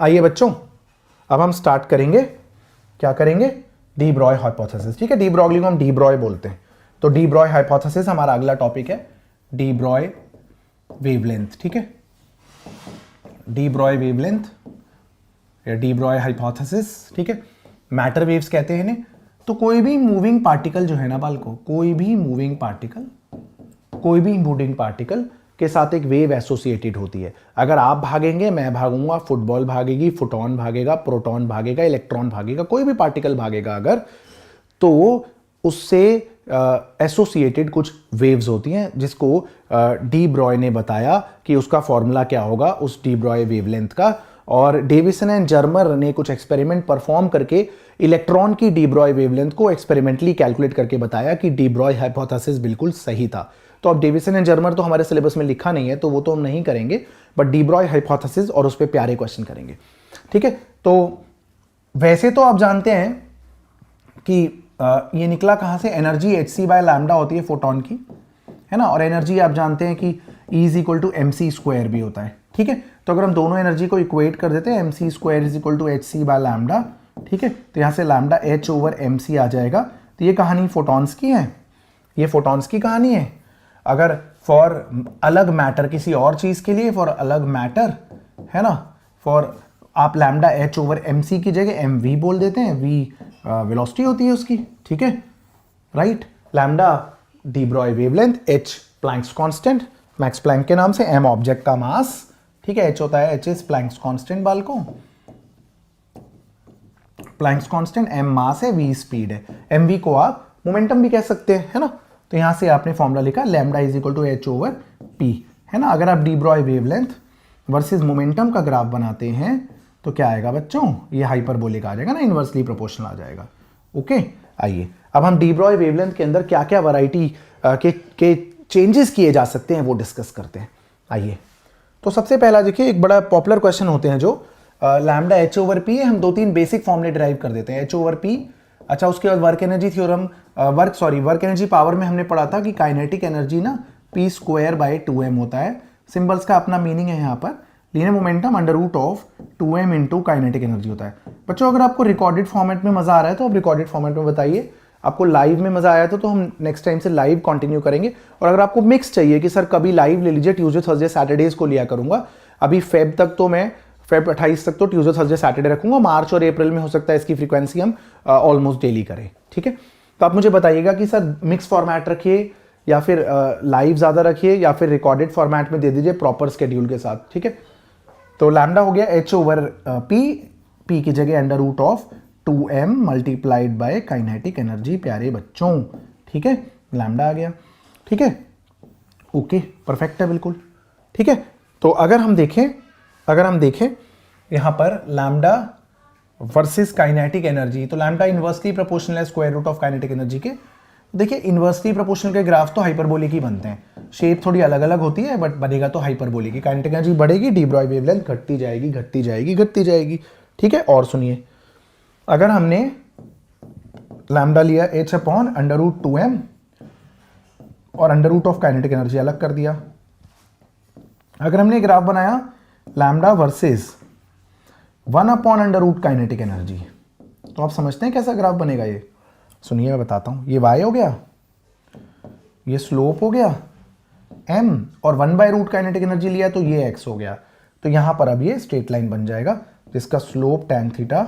आइए बच्चों, अब हम स्टार्ट करेंगे, क्या करेंगे, डी ब्रॉय हाइपोथेसिस। ठीक है, डी ब्रॉगली को हम डी ब्रॉय बोलते हैं। तो डी ब्रॉय हाइपोथेसिस हमारा अगला टॉपिक है, डी ब्रॉय वेवलेंथ। ठीक है, डी ब्रॉय वेवलेंथ या डी ब्रॉय हाइपोथेसिस। ठीक है, मैटर वेव्स कहते हैं इन्हें। तो कोई भी मूविंग पार्टिकल जो है ना बालको, कोई भी मूविंग पार्टिकल के साथ एक वेव एसोसिएटेड होती है। अगर आप भागेंगे, मैं भागूंगा, फुटबॉल भागेगी, फोटॉन भागेगा, प्रोटॉन भागेगा, इलेक्ट्रॉन भागेगा, कोई भी पार्टिकल भागेगा अगर, तो उससे एसोसिएटेड कुछ वेव्स होती हैं, जिसको डी ब्रॉय ने बताया कि उसका फॉर्मूला क्या होगा उस डी ब्रॉय वेवलेंथ का। और डेविसन एंड जर्मर ने कुछ एक्सपेरिमेंट परफॉर्म करके इलेक्ट्रॉन की डी ब्रॉय वेवलेंथ को एक्सपेरिमेंटली कैलकुलेट करके बताया कि डी ब्रॉय हाइपोथेसिस बिल्कुल सही था। तो अब डेविसन एंड जर्मर तो हमारे सिलेबस में लिखा नहीं है, तो वो तो हम नहीं करेंगे, बट डी ब्रॉय हाइपोथेसिस और उस पर प्यारे क्वेश्चन करेंगे। ठीक है, तो वैसे तो आप जानते हैं कि ये निकला कहाँ से, एनर्जी hc बाय लैम्डा होती है फोटोन की, है ना, और एनर्जी आप जानते हैं कि E is equal to mc² भी होता है। ठीक है, तो अगर हम दोनों एनर्जी को इक्वेट कर देते हैं, mc² is equal to hc by lambda. ठीक है, तो यहाँ से लैम्डा h ओवर mc आ जाएगा। तो ये कहानी फोटॉन्स की है, ये फोटॉन्स की कहानी है। अगर फॉर अलग मैटर किसी और चीज के लिए, फॉर अलग मैटर, है ना, फॉर आप लैम्डा h ओवर mc की जगह mv बोल देते हैं, v वेलोसिटी होती है उसकी। ठीक है, right, lambda de Broglie wavelength, h Planck's constant, Max Planck के नाम से, m ऑब्जेक्ट का मास। ठीक है, h होता है h is Planck's constant BALCO, Planck's constant, m मास है, v स्पीड है, mv को आप मोमेंटम भी कह सकते हैं, है ना। तो यहां से आपने फॉर्मूला लिखा lambda is equal to h over p, है ना। अगर आप de Broglie wavelength versus momentum का ग्राफ बनाते हैं तो क्या आएगा बच्चों, ये हाइपरबोलिक आ जाएगा ना, इनवर्सली प्रोपोर्शनल आ जाएगा। ओके, आइए अब हम डी ब्रॉय वेवलेंथ के अंदर क्या क्या वैरायटी के चेंजेस किए जा सकते हैं वो डिस्कस करते हैं। आइए, तो सबसे पहला देखिए, एक बड़ा पॉपुलर क्वेश्चन होते हैं जो लैम्डा h ओवर p है, हम दो तीन बेसिक फॉर्मूले डिराइव कर देते हैं, h ओवर p। अच्छा, उसके बाद work energy theorem, work energy power में हमने पढ़ा था कि काइनेटिक एनर्जी ना p² बाय 2m होता है। सिंबल्स का अपना मीनिंग है यहाँ पर, linear momentum under root of 2m into kinetic energy होता है। बच्चों अगर आपको रिकॉर्डेड फॉर्मेट में मजा आ रहा है तो आप रिकॉर्डेड फॉर्मेट में बताइए, आपको लाइव में मजा आया तो हम नेक्स्ट टाइम से लाइव कंटिन्यू करेंगे। और अगर आपको मिक्स चाहिए कि सर कभी लाइव ले लीजिए, ट्यूसडे थर्सडे सैटरडेज को लिया करूंगा, अभी फेब तक तो मैं फेब 28 तक तो ट्यूसडे थर्सडे सैटरडे रखूंगा, मार्च और अप्रैल में हो सकता है इसकी फ्रीक्वेंसी हम ऑलमोस्ट डेली करें। ठीक है, तो आप मुझे बताइएगा कि सर मिक्स फॉर्मेट रखिए या फिर लाइव ज़्यादा रखिए या फिर रिकॉर्डेड फॉर्मेट में दे दीजिए प्रॉपर स्केड्यूल के साथ। ठीक है, तो लैम्डा हो गया h ओवर p की जगह under root of 2m multiplied by kinetic energy प्यारे बच्चों। ठीक है, लैम्डा आ गया। ठीक है, ओके, परफेक्ट है बिल्कुल। ठीक है, तो अगर हम देखें यहां पर लैम्डा वर्सेस काइनेटिक एनर्जी, तो लैम्डा इनवर्सली प्रोपोर्शनल है square root of kinetic energy के। देखिए इनवर्सली प्रोपोर्शनल के ग्राफ तो हाइपरबोलिक ही बनते हैं, शेप थोड़ी अलग अलग होती है बट बनेगा तो हाइपरबोलिक ही। काइनेटिक एनर्जी बढ़ेगी, डी ब्रॉय वेवलेंथ घटती जाएगी। ठीक है, और सुनिए, अगर हमने लैम्डा लिया h upon under root 2m और under root of kinetic energy अलग कर दिया, अगर हमने ग्राफ बनाया lambda versus 1 upon under root kinetic energy, तो आप समझते हैं कैसा ग्राफ बनेगा ये। सुनिए मैं बताता हूं, ये y हो गया, ये स्लोप हो गया m, और 1 बाय रूट काइनेटिक एनर्जी लिया तो ये x हो गया। तो यहां पर अब ये स्ट्रेट लाइन बन जाएगा जिसका slope tan theta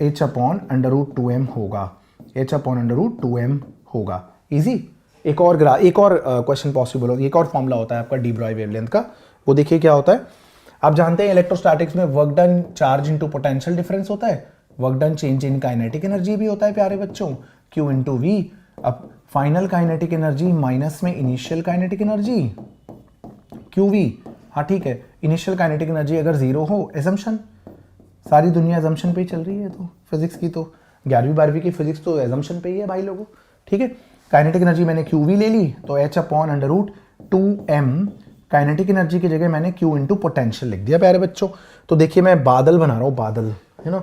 h upon under root 2m होगा, h upon under root 2m होगा। इजी। एक और क्वेश्चन पॉसिबल होता है, एक और फॉर्मूला होता है आपका डी ब्रॉय वेवलेंथ का, वो देखिए क्या होता है। आप जानते हैं इलेक्ट्रोस्टैटिक्स में work done charge into potential difference होता है, work done change in kinetic energy भी होता है प्यारे बच्चों, Q इंटू वी। अब फाइनल काइनेटिक एनर्जी माइनस में इनिशियल काइनेटिक एनर्जी QV। हाँ ठीक है, इनिशियल काइनेटिक एनर्जी अगर 0 हो, एजम्पशन, सारी दुनिया एजम्पशन पे ही चल रही है, तो फिजिक्स की तो 11वीं 12वीं की फिजिक्स तो एजम्पशन पे ही है भाई लोगों। ठीक है, काइनेटिक एनर्जी मैंने QV ले ली तो h upon under root 2m, kinetic energy की जगह मैंने Q इंटू पोटेंशियल लिख दिया प्यारे बच्चों। तो देखिए मैं बादल बना रहा हूँ, बादल, है ना,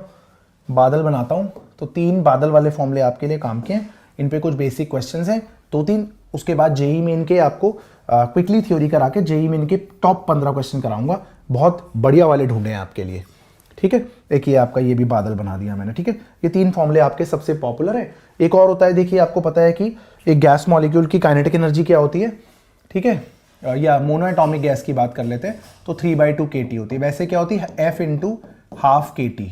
बादल बनाता हूँ। तो 3 बादल वाले फॉर्मूले आपके लिए काम के हैं, इन पे कुछ बेसिक क्वेश्चंस हैं 2-3, उसके बाद जेई मेन के आपको क्विकली थ्योरी करा के जेई मेन के टॉप 15 क्वेश्चन कराऊंगा, बहुत बढ़िया वाले ढूंढे हैं आपके लिए। ठीक है। एक ये आपका ये भी बादल बना दिया मैंने, ठीक है। ये 3 फॉर्मूले आपके सबसे पॉपुलर है। एक और होता है, देखिए आपको पता है कि एक गैस मॉलिक्यूल की काइनेटिक एनर्जी क्या होती है, ठीक है, या मोनो एटॉमिक गैस की बात कर लेते हैं तो 3/2 kT होती है। वैसे क्या होती है, F × ½ kT,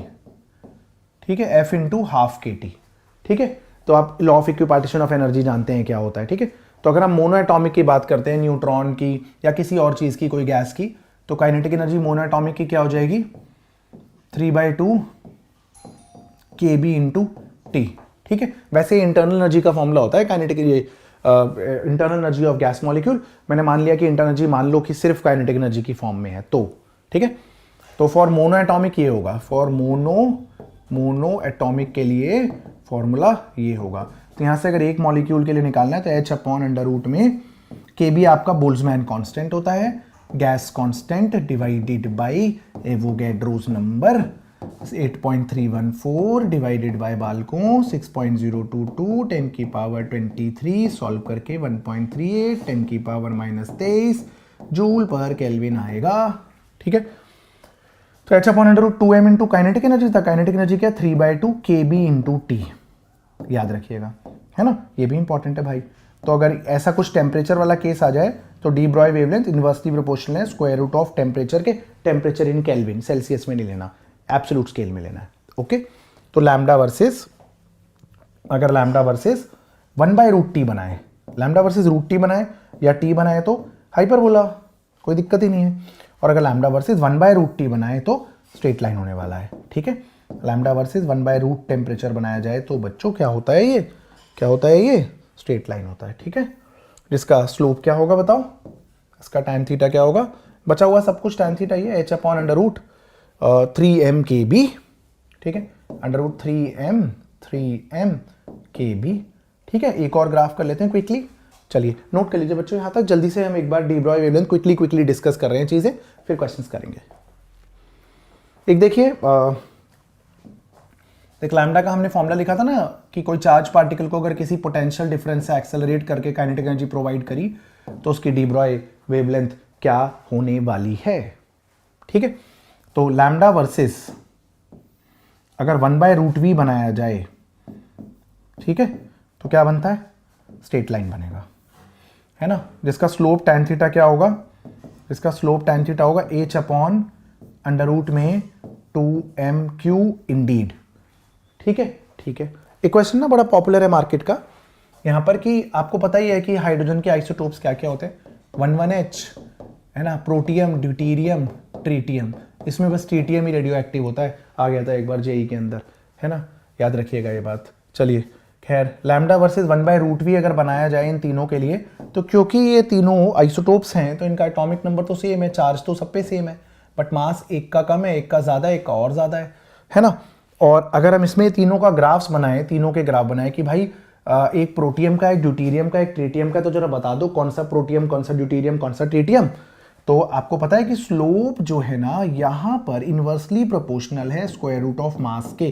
ठीक है, F × ½ kT, ठीक है। तो आप law of equipartition of energy जानते हैं क्या होता है, ठीक है। तो अगर हम मोनो एटॉमिक की बात करते हैं, न्यूट्रॉन की या किसी और चीज़ की, कोई गैस की, तो काइनेटिक एनर्जी मोनो एटॉमिक की क्या हो जाएगी, 3/2 kB × T, ठीक है। वैसे इंटरनल एनर्जी का फॉर्मूला होता है काइनेटिक, ये internal energy of gas molecule. मैंने मान लिया कि इंटरनल एनर्जी मान लो कि सिर्फ काइनेटिक एनर्जी की फॉर्म में है, तो ठीक है। तो फॉर मोनो एटॉमिक ये होगा, फॉर मोनो एटॉमिक के लिए फॉर्मूला ये होगा। तो यहां से अगर एक मॉलिक्यूल के लिए निकालना है तो H/√, में Kb आपका बोल्ट्जमैन कांस्टेंट होता है, gas constant divided by Avogadro's number 8.314 divided by बाल्कों 6.022 10⁻23 सॉल्व करके 1.38 10⁻−23 जूल पर केल्विन आएगा, ठीक है। तो H/√2m × काइनेटिक एनर्जी था, काइनेटिक एनर्जी क्या, 3/2 kB × T, याद रखिएगा, है ना, ये भी इंपॉर्टेंट है भाई। तो अगर ऐसा कुछ टेम्परेचर वाला केस आ जाए तो de Broglie wavelength inversely proportional है स्क्वायर रूट ऑफ टेम्परेचर के, टेम्परेचर इन केल्विन, सेल्सियस में नहीं लेना, एब्सोल्यूट स्केल में लेना है, ओके। तो लैम्डा वर्सेस, अगर लैम्डा वर्सेस 1/√T बनाए, लैम्डा वर्सेस √T बनाए या T बनाए तो हाइपरबोला, कोई दिक्कत ही नहीं है। और अगर लैम्डा वर्सेस 1/√T बनाए तो स्ट्रेट लाइन होने वाला है, ठीक है। लैम्डा वर्सेस 1/√, टेम्परेचर बनाया जाए तो बच्चों क्या होता है, ये क्या होता है, ये स्ट्रेट लाइन होता है, ठीक है। जिसका स्लोप क्या होगा बताओ, इसका tan थीटा क्या होगा, बचा हुआ सब कुछ tan थीटा ही है, H/√3m kb, ठीक है, √3m kb, ठीक है। एक और ग्राफ कर लेते हैं क्विकली, चलिए नोट कर लीजिए बच्चों यहाँ तक। जल्दी से हम एक बार de Broglie wavelength quickly discuss कर रहे हैं चीजें, फिर क्वेश्चंस करेंगे। एक देखिए, एक लैम्डा का हमने फॉर्मूला लिखा था ना कि कोई चार्ज पार्टिकल को अगर किसी पोटेंशियल डिफरेंस से एक्सेलरेट करके काइनेटिक एनर्जी प्रोवाइड करी तो उसकी डी ब्रॉय वेवलेंथ क्या होने वाली है, ठीक है। तो लैम्डा वर्सेस अगर 1/√v बनाया जाए, ठीक है, तो क्या बनता है, स्ट्रेट लाइन बनेगा, है ना, जिसका स्लोप tan थीटा क्या होगा, इसका स्लोप tan थीटा होगा H/√, में 2m3 इंडीड, ठीक है, ठीक है। एक क्वेश्चन ना बड़ा पॉपुलर है मार्केट का यहाँ पर कि आपको पता ही है कि हाइड्रोजन के आइसोटोप्स क्या क्या होते हैं, 1,1H, है ना, प्रोटियम, ड्यूटीरियम, ट्रीटियम, इसमें बस ट्रीटियम ही रेडियो एक्टिव होता है, आ गया था एक बार जेई के अंदर, है ना, याद रखिएगा ये बात। चलिए खैर, लैम्डा वर्सेस 1/√v अगर बनाया जाए इन तीनों के लिए, तो क्योंकि ये तीनों आइसोटोप्स हैं तो इनका एटॉमिक नंबर तो सेम है, चार्ज तो सब पे सेम है, बट मास एक का कम है, एक का ज़्यादा है, एक का और ज़्यादा है ना। और अगर हम इसमें तीनों का ग्राफ्स बनाएं, तीनों के ग्राफ बनाएं कि भाई एक प्रोटियम का, एक ड्यूटीरियम का, एक ट्रीटियम का, तो जरा बता दो कौन सा प्रोटियम, कौन सा ड्यूटीरियम, कौन सा ट्रीटियम। तो आपको पता है कि स्लोप जो है ना यहाँ पर इनवर्सली प्रोपोर्शनल है स्क्वायर रूट ऑफ मास के।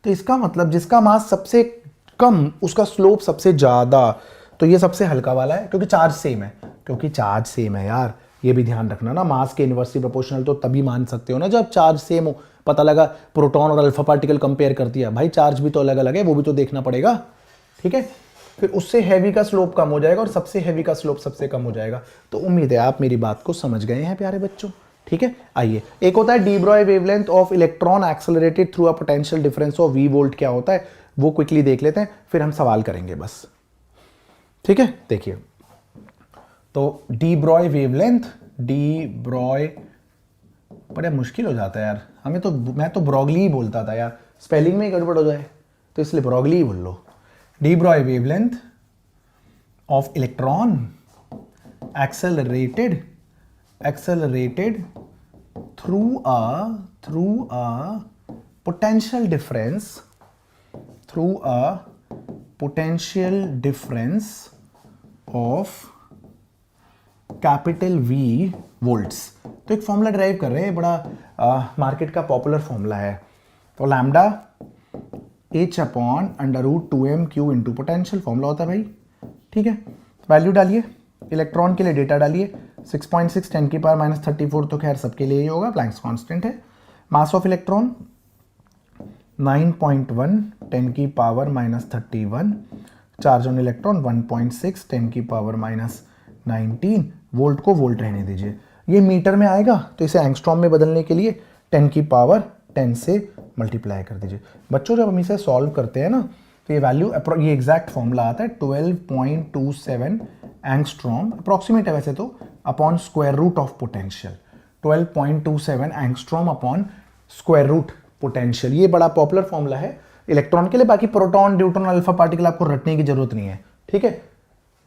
तो इसका मतलब जिसका मास सबसे कम उसका स्लोप सबसे ज़्यादा, तो ये सबसे हल्का वाला है क्योंकि चार्ज सेम है, क्योंकि चार्ज सेम है यार, ये भी ध्यान रखना ना, मास के इनवर्सली प्रोपोर्शनल तो तभी मान सकते हो ना जब चार्ज सेम हो। पता लगा प्रोटॉन और अल्फा पार्टिकल कंपेयर कर दिया, भाई चार्ज भी तो अलग अलग है, वो भी तो देखना पड़ेगा, ठीक है। फिर उससे हैवी का स्लोप कम हो जाएगा और सबसे हैवी का स्लोप सबसे कम हो जाएगा। तो उम्मीद है आप मेरी बात को समझ गए हैं प्यारे बच्चों, ठीक है। आइए, एक होता है de Broglie wavelength of electron accelerated through a potential difference of v volt, क्या होता है वो क्विकली देख लेते हैं, फिर हम सवाल करेंगे बस, ठीक है। देखिए, तो de Broglie wavelength, D Broglie बड़ा मुश्किल हो जाता है यार, हमें तो, मैं तो ब्रॉगली ही बोलता था यार, स्पेलिंग में ही गड़बड़ हो जाए तो इसलिए ब्रॉगली ही बोल लो। De Broglie wavelength of electron accelerated through a potential difference of capital V volts. तो एक फॉर्मूला ड्राइव कर रहे हैं, बड़ा मार्केट का पॉपुलर फॉर्मूला है। तो lambda H/√2m3 into potential formula होता है भाई, ठीक है। वैल्यू डालिए, इलेक्ट्रॉन के लिए डेटा डालिए, 6.6 10⁻⁻34 तो खैर सबके लिए ही होगा, प्लैंक्स कांस्टेंट है, मास ऑफ इलेक्ट्रॉन 9.1 10 की पावर -31, चार्ज ऑन इलेक्ट्रॉन 1.6 10 की पावर -19, वोल्ट को वोल्ट रहने दीजिए। ये मीटर में आएगा तो इसे एंगस्ट्रॉम में बदलने के लिए 10 की पावर 10 से मल्टीप्लाई कर दीजिए। बच्चों जब हम इसे सॉल्व करते हैं ना तो ये वैल्यू, ये एग्जैक्ट फॉर्मूला आता है 12.27 एंगस्ट्रॉम, अप्रॉक्सीमेट है वैसे तो, upon square root of potential. 12.27 angstrom upon square root potential, ये बड़ा पॉपुलर फॉर्मूला है इलेक्ट्रॉन के लिए। बाकी प्रोटॉन, न्यूट्रॉन, अल्फा पार्टिकल आपको रटने की जरूरत नहीं है, ठीक है।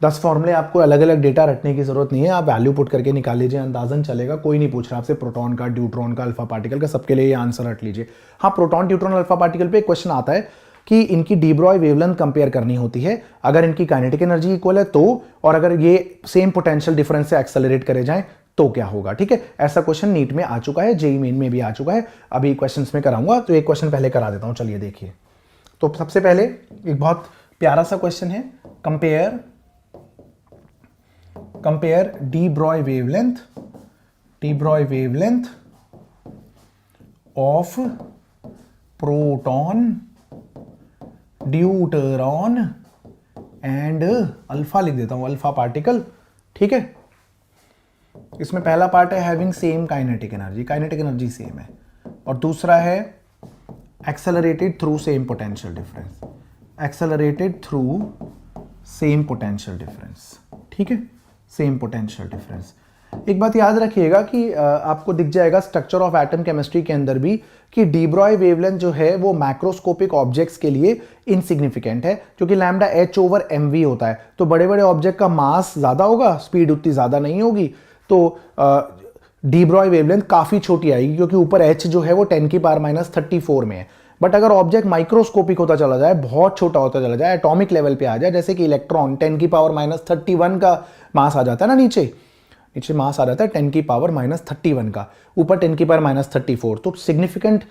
10 फॉर्मूले, आपको अलग अलग डेटा रटने की जरूरत नहीं है, आप वैल्यू पुट करके निकाल लीजिए, अंदाजन चलेगा। कोई नहीं पूछ रहा आपसे प्रोटॉन का, ड्यूट्रॉन का, अल्फा पार्टिकल का, सबके लिए ये आंसर रट लीजिए। हाँ, प्रोटॉन, ड्यूट्रॉन, अल्फा पार्टिकल पे एक क्वेश्चन आता है कि इनकी डी ब्रॉय वेवलेंथ कंपेयर करनी होती है, अगर इनकी काइनेटिक एनर्जी इक्वल है तो, और अगर ये सेम पोटेंशियल डिफरेंस से एक्सेलरेट करे जाएं तो क्या होगा, ठीक है। ऐसा क्वेश्चन नीट में आ चुका है, जेईई मेन में भी आ चुका है, अभी क्वेश्चंस में कराऊंगा, तो एक क्वेश्चन पहले करा देता हूं, चलिए देखिए। तो सबसे पहले एक बहुत प्यारा सा क्वेश्चन है, compare de Broglie wavelength of proton, deuteron and alpha, लिख देता हूं अल्फा पार्टिकल, ठीक है। इसमें पहला पार्ट है having same kinetic energy same है, और दूसरा है accelerated through same potential difference, ठीक है, सेम पोटेंशियल डिफरेंस। एक बात याद रखिएगा कि आपको दिख जाएगा स्ट्रक्चर ऑफ एटम केमिस्ट्री के अंदर भी कि डी ब्रॉय वेवलेंथ जो है वो मैक्रोस्कोपिक ऑब्जेक्ट्स के लिए इनसिग्निफिकेंट है, क्योंकि लैम्डा h/mv होता है, तो बड़े बड़े ऑब्जेक्ट का मास ज्यादा होगा, स्पीड उतनी ज्यादा नहीं होगी, तो डी ब्रॉय वेवलेंथ काफी छोटी आएगी, क्योंकि ऊपर h जो है वो 10 की पावर -34 में है। बट अगर ऑब्जेक्ट माइक्रोस्कोपिक होता चला जाए, बहुत छोटा होता चला जाए, एटॉमिक लेवल पे आ जाए, जैसे कि इलेक्ट्रॉन 10 की पावर -31 का मास आ जाता है ना, नीचे मास आ जाता है 10 की पावर -31 का, ऊपर 10 की पावर -34, तो सिग्निफिकेंट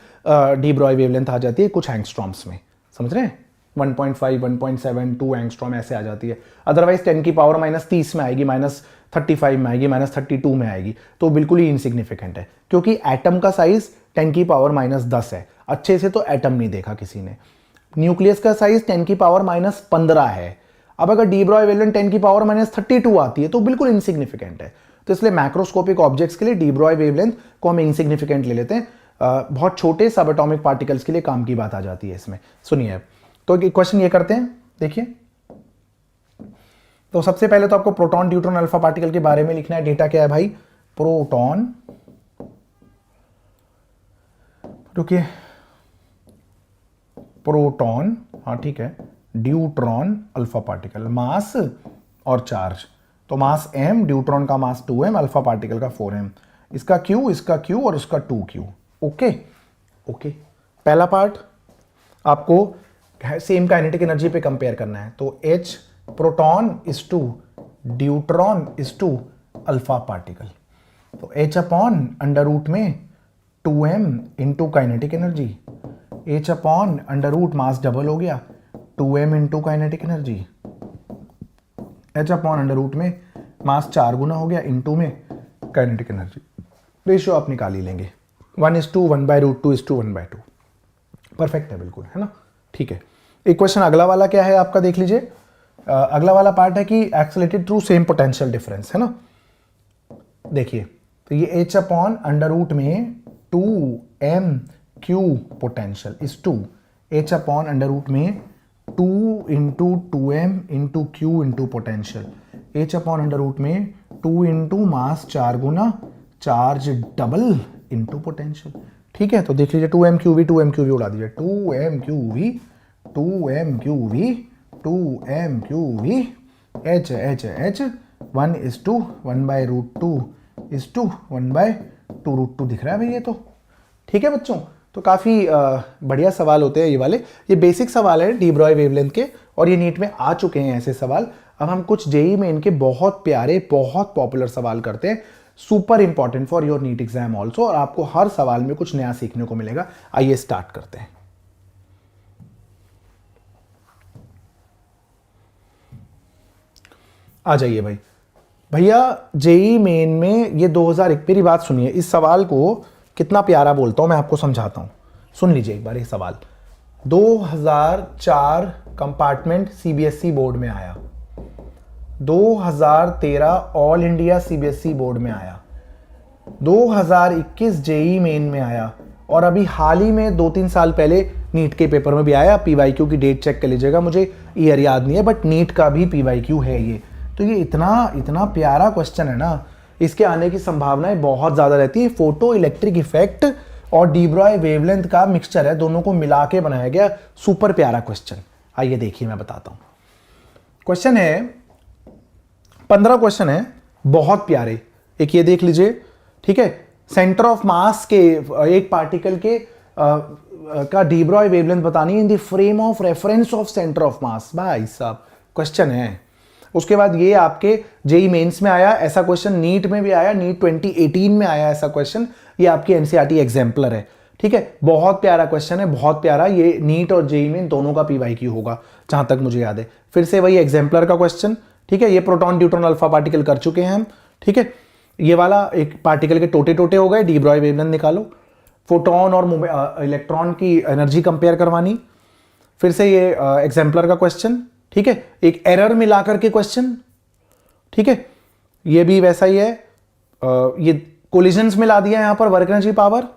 डी ब्रॉय वेवलेंथ आ जाती है कुछ एंगस्ट्रॉम्स में, समझ रहे हैं, 1.5, 1.7, 2 एंगस्ट्रॉम ऐसे आ जाती है। अदरवाइज 10 की पावर -30 में आएगी, -35 में आएगी, -32 में आएगी, तो बिल्कुल ही इनसिग्निफिकेंट है, क्योंकि एटम का साइज 10 की पावर -10 है। अच्छे से तो एटम नहीं देखा किसी ने। न्यूक्लियस का साइज 10 की पावर -15 है। अब अगर डी ब्रॉय वेवलेंथ 10 की पावर -32 आती है तो बिल्कुल इनसिग्निफिकेंट है। तो इसलिए मैक्रोस्कोपिक ऑब्जेक्ट्स के लिए डी ब्रॉय वेवलेंथ को हम इनसिग्निफिकेंट ले लेते हैं। बहुत छोटे सब एटॉमिक पार्टिकल्स के लिए काम की बात आ जाती है इसमें। सुनिए, तो एक क्वेश्चन ये करते हैं, देखिए। तो सबसे पहले तो आपको प्रोटॉन, ड्यूट्रॉन, अल्फा पार्टिकल के बारे में लिखना है। डेटा क्या है भाई, प्रोटॉन, रुकिए, प्रोटॉन, हाँ ठीक है, ड्यूट्रॉन, अल्फा पार्टिकल, मास और चार्ज। तो मास m, ड्यूट्रॉन का मास 2m, अल्फा पार्टिकल का 4m, इसका q, इसका q और इसका 2q। ओके ओके, पहला पार्ट आपको सेम काइनेटिक एनर्जी पे कंपेयर करना है। तो h proton is to deuteron is to alpha particle, तो h अपॉन अंडर रूट में 2m into kinetic energy, h upon under root mass double हो गया 2m into kinetic energy, h upon under root में mass 4 गुना हो गया into में kinetic energy. Ratio आप निकाल ही लेंगे, 1:1 बाय रूट 2 1:2, परफेक्ट है बिल्कुल, है ना, ठीक है। एक क्वेश्चन अगला वाला क्या है आपका, देख लीजिए। अगला वाला पार्ट है कि accelerated through same potential difference, है ना। देखिए, तो ये h अपॉन अंडर रूट में 2m/q potential is to h upon under root में 2 into 2m into q into potential, h upon under root में 2 इंटू मास 4 गुना चार्ज डबल इंटू पोटेंशियल, ठीक है। तो देख लीजिए 2mqv 2mqv उड़ा दीजिए, 2mqv 2mqv 2mqv h h h 1:1 by root 2 1/2 root 2 दिख रहा है भाई ये तो, ठीक है बच्चों। तो काफ़ी बढ़िया सवाल होते हैं ये वाले, ये बेसिक सवाल है डी ब्रॉय वेवलेंथ के, और ये नीट में आ चुके हैं ऐसे सवाल। अब हम कुछ जेईई में इनके बहुत प्यारे, बहुत पॉपुलर सवाल करते हैं, super important for your NEET exam also, और आपको हर सवाल में कुछ नया सीखने को मिलेगा। आइए स्टार्ट करते हैं। आ जाइए भैया जेईई मेन में ये 2001, मेरी बात सुनिए, इस सवाल को कितना प्यारा बोलता हूँ मैं आपको समझाता हूँ, सुन लीजिए एक बार ये सवाल। 2004 कंपार्टमेंट सीबीएसई बोर्ड में आया, 2013 ऑल इंडिया सीबीएसई बोर्ड में आया, 2021 जेई मेन में आया, और अभी हाल ही में 2-3 साल पहले नीट के पेपर में भी आया। पीवाईक्यू की डेट चेक कर लीजिएगा, मुझे ईयर याद नहीं है, बट नीट का भी पीवाईक्यू है ये। तो ये इतना प्यारा क्वेश्चन है ना, इसके आने की संभावनाएं बहुत ज़्यादा रहती है। फोटो इलेक्ट्रिक इफेक्ट और डी ब्रॉय वेवलेंथ का मिक्सचर है, दोनों को मिला के बनाया गया सुपर प्यारा क्वेश्चन। आइए देखिए मैं बताता हूँ। क्वेश्चन है 15 क्वेश्चन है, बहुत प्यारे। एक ये देख लीजिए, ठीक है। सेंटर ऑफ मास के एक पार्टिकल के का डी ब्रॉय वेवलेंथ बतानी है in the frame of reference of centre of मास। भाई साहब क्वेश्चन है। उसके बाद ये आपके जेई मेंस में आया ऐसा क्वेश्चन, नीट में भी आया, नीट 2018 में आया ऐसा क्वेश्चन। ये आपकी एनसीईआरटी एग्जाम्पलर है, ठीक है। बहुत प्यारा क्वेश्चन है, बहुत प्यारा। ये नीट और जेई मेन दोनों का पीवाईक्यू होगा जहां तक मुझे याद है। फिर से वही एग्जाम्पलर का क्वेश्चन, ठीक है। ये प्रोटॉन न्यूट्रॉन अल्फा पार्टिकल कर चुके हैं हम, ठीक है। ये वाला एक पार्टिकल के टोटे टोटे हो गए, डी ब्रॉय वेवलेंथ निकालो। फोटोन और इलेक्ट्रॉन की एनर्जी कंपेयर करवानी। फिर से ये एग्जाम्पलर का क्वेश्चन, ठीक है। एक एरर मिलाकर के क्वेश्चन, ठीक है। ये भी वैसा ही है। ये कोलिजन्स मिला दिया यहां पर, वर्क एनर्जी पावर,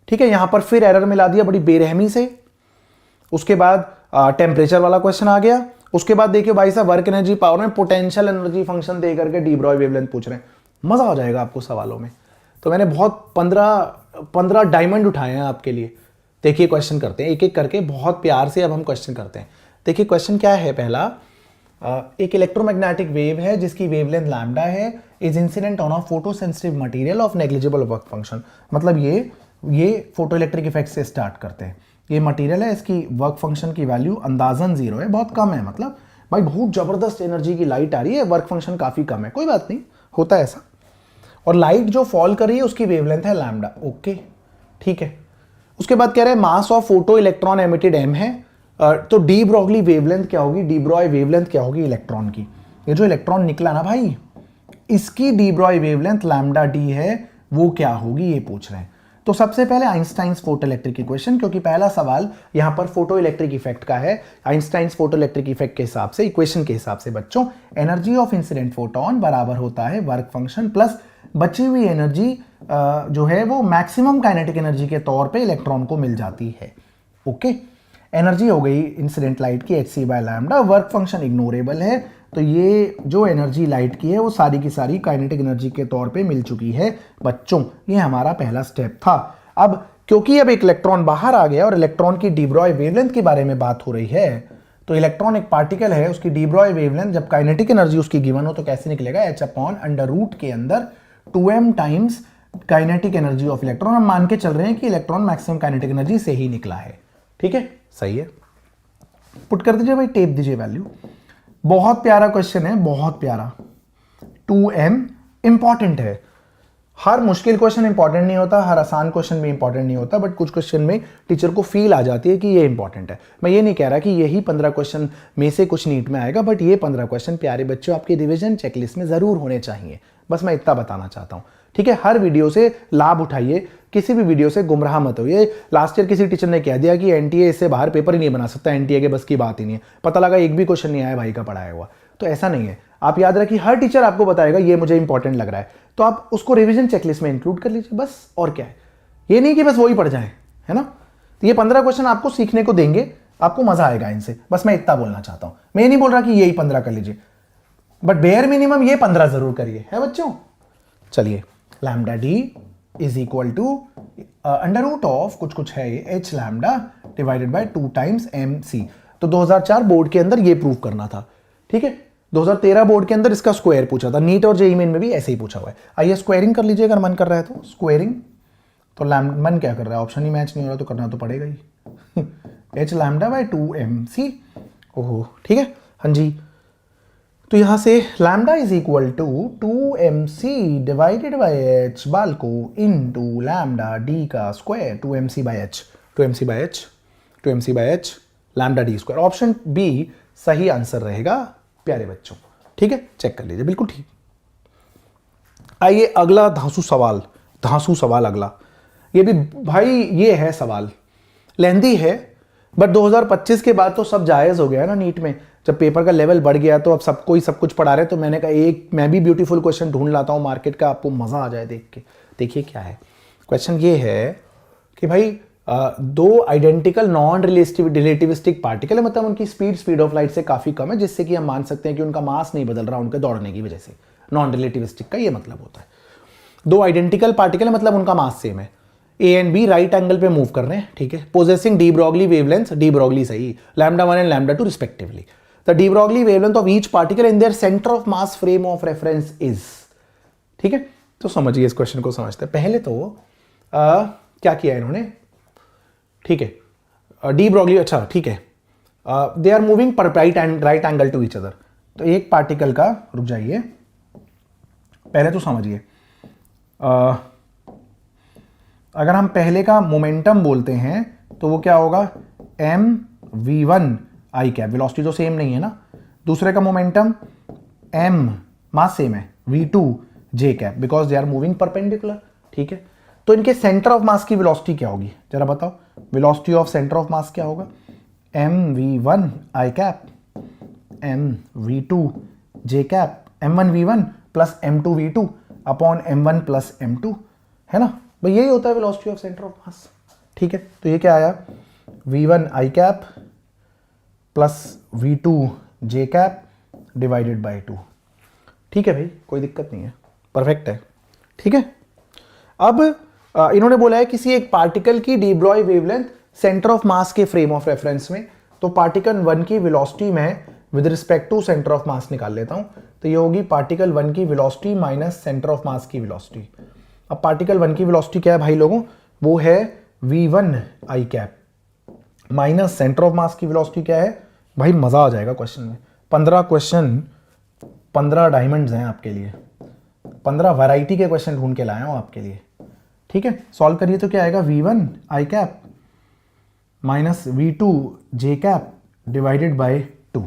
ठीक है। यहां पर फिर एरर मिला दिया बड़ी बेरहमी से। उसके बाद टेम्परेचर वाला क्वेश्चन आ गया। उसके बाद देखिए भाई साहब, वर्क एनर्जी पावर में पोटेंशियल एनर्जी फंक्शन दे करके डी ब्रॉय वेवलेंथ पूछ रहे हैं। मजा आ जाएगा आपको सवालों में। तो मैंने बहुत 15 डायमंड उठाए हैं आपके लिए। देखिए क्वेश्चन करते हैं एक एक करके, बहुत प्यार से अब हम क्वेश्चन करते हैं। देखिए क्वेश्चन क्या है। पहला, एक इलेक्ट्रोमैग्नेटिक वेव है जिसकी वेवलेंथ लैम्डा है, is incident on a photo sensitive material of negligible work function. मतलब ये फोटो इलेक्ट्रिक इफेक्ट से स्टार्ट करते हैं। ये मटेरियल है, इसकी वर्क फंक्शन की वैल्यू अंदाजन 0 है, बहुत कम है। मतलब भाई बहुत जबरदस्त एनर्जी की लाइट आ रही है, वर्क फंक्शन काफी कम है, कोई बात नहीं, होता है ऐसा। और लाइट जो फॉल कर रही है उसकी वेवलेंथ है लैम्डा, ओके, ठीक है। उसके बाद कह रहे हैं mass of photo electron emitted m है, तो डी ब्रॉगली वेवलेंथ क्या होगी, डी ब्रॉय वेवलेंथ क्या होगी इलेक्ट्रॉन की। ये जो इलेक्ट्रॉन निकला ना भाई, इसकी D Broglie wavelength lambda D है, वो क्या होगी ये पूछ रहे हैं। तो सबसे पहले आइंस्टाइन्स फोटो इलेक्ट्रिक इक्वेशन, क्योंकि पहला सवाल यहां पर फोटो इलेक्ट्रिक इफेक्ट का है। आइंस्टाइन्स फोटो इलेक्ट्रिक इफेक्ट के हिसाब से, इक्वेशन के हिसाब से बच्चों, एनर्जी ऑफ इंसिडेंट फोटोन बराबर होता है वर्क फंक्शन प्लस बची हुई एनर्जी जो है वो मैक्सिमम काइनेटिक एनर्जी के तौर पे इलेक्ट्रॉन को मिल जाती है, ओके। एनर्जी हो गई इंसिडेंट लाइट की hc by lambda, work function ignorable है, तो ये जो एनर्जी लाइट की है वो सारी की सारी काइनेटिक एनर्जी के तौर पे मिल चुकी है बच्चों। ये हमारा पहला स्टेप था। अब क्योंकि अब एक इलेक्ट्रॉन बाहर आ गया और इलेक्ट्रॉन की डी ब्रॉय वेवलेंथ के बारे में बात हो रही है, तो इलेक्ट्रॉन एक पार्टिकल है, उसकी डी ब्रॉय वेवलेंथ जब काइनेटिक एनर्जी उसकी गिवन हो तो कैसे निकलेगा, h/√, के अंदर 2m times kinetic energy of electron. हम मान के चल रहे हैं कि इलेक्ट्रॉन मैक्सिमम काइनेटिक एनर्जी से ही निकला है, ठीक है, सही है। पुट कर दीजिए भाई, टेप दीजिए वैल्यू। बहुत प्यारा क्वेश्चन है, बहुत प्यारा। 2m इंपॉर्टेंट है। हर मुश्किल क्वेश्चन इंपॉर्टेंट नहीं होता, हर आसान क्वेश्चन भी इंपॉर्टेंट नहीं होता, बट कुछ क्वेश्चन में टीचर को फील आ जाती है कि ये इंपॉर्टेंट है। मैं ये नहीं कह रहा कि यही 15 क्वेश्चन में से कुछ नीट में आएगा, बट ये 15 क्वेश्चन प्यारे बच्चों आपके रिवीजन चेकलिस्ट में जरूर होने चाहिए। बस मैं इतना बताना चाहता हूं, ठीक है। हर वीडियो से लाभ उठाइए, किसी भी वीडियो से गुमराह मत होइए। लास्ट ईयर किसी टीचर ने कह दिया कि एनटीए इससे बाहर पेपर ही नहीं बना सकता, एनटीए के बस की बात ही नहीं है। पता लगा एक भी क्वेश्चन नहीं आया भाई का पढ़ाया हुआ, तो ऐसा नहीं है। आप याद रखिए, हर टीचर आपको बताएगा ये मुझे इंपॉर्टेंट लग रहा है, तो आप उसको रिवीजन चेकलिस्ट में इंक्लूड कर लीजिए, बस। और क्या है, ये नहीं कि बस वही पढ़ जाए, है ना। तो ये 15 क्वेश्चन आपको सीखने को देंगे, आपको मजा आएगा इनसे, बस मैं इतना बोलना चाहता हूं। मैं ये नहीं बोल रहा कि यही 15 कर लीजिए, बट बेयर मिनिमम ये 15 जरूर करिए, है बच्चों। चलिए, lambda D is equal to under root of कुछ है ये h lambda divided by 2 times mc। तो 2004 बोर्ड के अंदर ये प्रूव करना था, ठीक है। 2013 बोर्ड के अंदर इसका स्क्वायर पूछा था, नीट और जेईई मेन में भी ऐसे ही पूछा हुआ है। आइए स्क्वायरिंग कर लीजिए अगर मन कर रहा है तो। स्क्वायरिंग तो मन क्या कर रहा है, ऑप्शन ही मैच नहीं हो रहा तो करना तो पड़ेगा ही। h लैम्डा बाय 2mc, ओहो, ठीक है, हाँ जी। तो यहां से lambda is equal to 2mc divided by h बाल को इनटू लैम्डा डी का square, 2mc by h lambda D square. Option B सही आंसर रहेगा प्यारे बच्चों, ठीक है, चेक कर लीजिए, बिल्कुल ठीक। आइए अगला धांसू सवाल अगला। ये भी भाई ये है सवाल, लेंदी है, बट 2025 के बाद तो सब जायज़ हो गया है ना नीट में, जब पेपर का लेवल बढ़ गया तो अब सबको ही सब कुछ पढ़ा रहे, तो मैंने कहा एक मैं भी ब्यूटीफुल क्वेश्चन ढूंढ लाता हूँ मार्केट का, आपको मज़ा आ जाए देख के। देखिए क्या है क्वेश्चन, ये है कि भाई दो आइडेंटिकल नॉन रिलेटिविस्टिक पार्टिकल है, मतलब उनकी स्पीड ऑफ लाइट से काफ़ी कम है, जिससे कि हम मान सकते हैं कि उनका मास नहीं बदल रहा उनके दौड़ने की वजह से। नॉन रिलेटिविस्टिक का ये मतलब होता है, दो आइडेंटिकल पार्टिकल है मतलब उनका मास सेम है, A and B right angle पे मूव कर रहे हैं, ठीक है, possessing de Broglie wavelength, de Broglie सही, lambda 1 and lambda 2 respectively. The de Broglie wavelength of each particle in their centre of mass frame of reference is, ठीक है। तो समझिए इस क्वेश्चन को समझते हैं। पहले तो क्या किया इन्होंने, ठीक है, डी ब्रॉगली, अच्छा ठीक है, दे आर मूविंग पर right angle to each other. तो एक पार्टिकल का, रुक जाइए पहले तो समझिए, अगर हम पहले का मोमेंटम बोलते हैं तो वो क्या होगा, M V one I cap, velocity तो सेम नहीं है ना। दूसरे का मोमेंटम एम, मास सेम है, V two J cap, because they are moving perpendicular, ठीक है। तो इनके सेंटर ऑफ मास की वेलोसिटी क्या होगी जरा बताओ, velocity of centre of mass क्या होगा, M V one I cap M V two J cap, M one V one plus M two V two upon M one plus M two, है ना भाई, यही होता है velocity of centre of mass, ठीक है। तो ये क्या आया, V one I cap plus V two J cap divided by two, ठीक है भाई, कोई दिक्कत नहीं है, परफेक्ट है, ठीक है। अब इन्होंने बोला है किसी एक पार्टिकल की de Broglie wavelength centre of mass के फ्रेम ऑफ रेफरेंस में, तो पार्टिकल वन की वेलोसिटी में with respect to centre of mass निकाल लेता हूं, तो ये होगी पार्टिकल वन की velocity minus centre of mass की वेलोसिटी। अब पार्टिकल वन की वेलोसिटी क्या है भाई लोगों, वो है v1 I cap minus centre of mass की वेलोसिटी क्या है भाई, मजा आ जाएगा क्वेश्चन में। 15 क्वेश्चन, 15 डायमंड्स हैं आपके लिए, 15 वैरायटी के क्वेश्चन ढूंढ के लाया हूं आपके लिए, ठीक है। सॉल्व करिए तो क्या आएगा, v1 I cap minus v2 J cap divided by 2,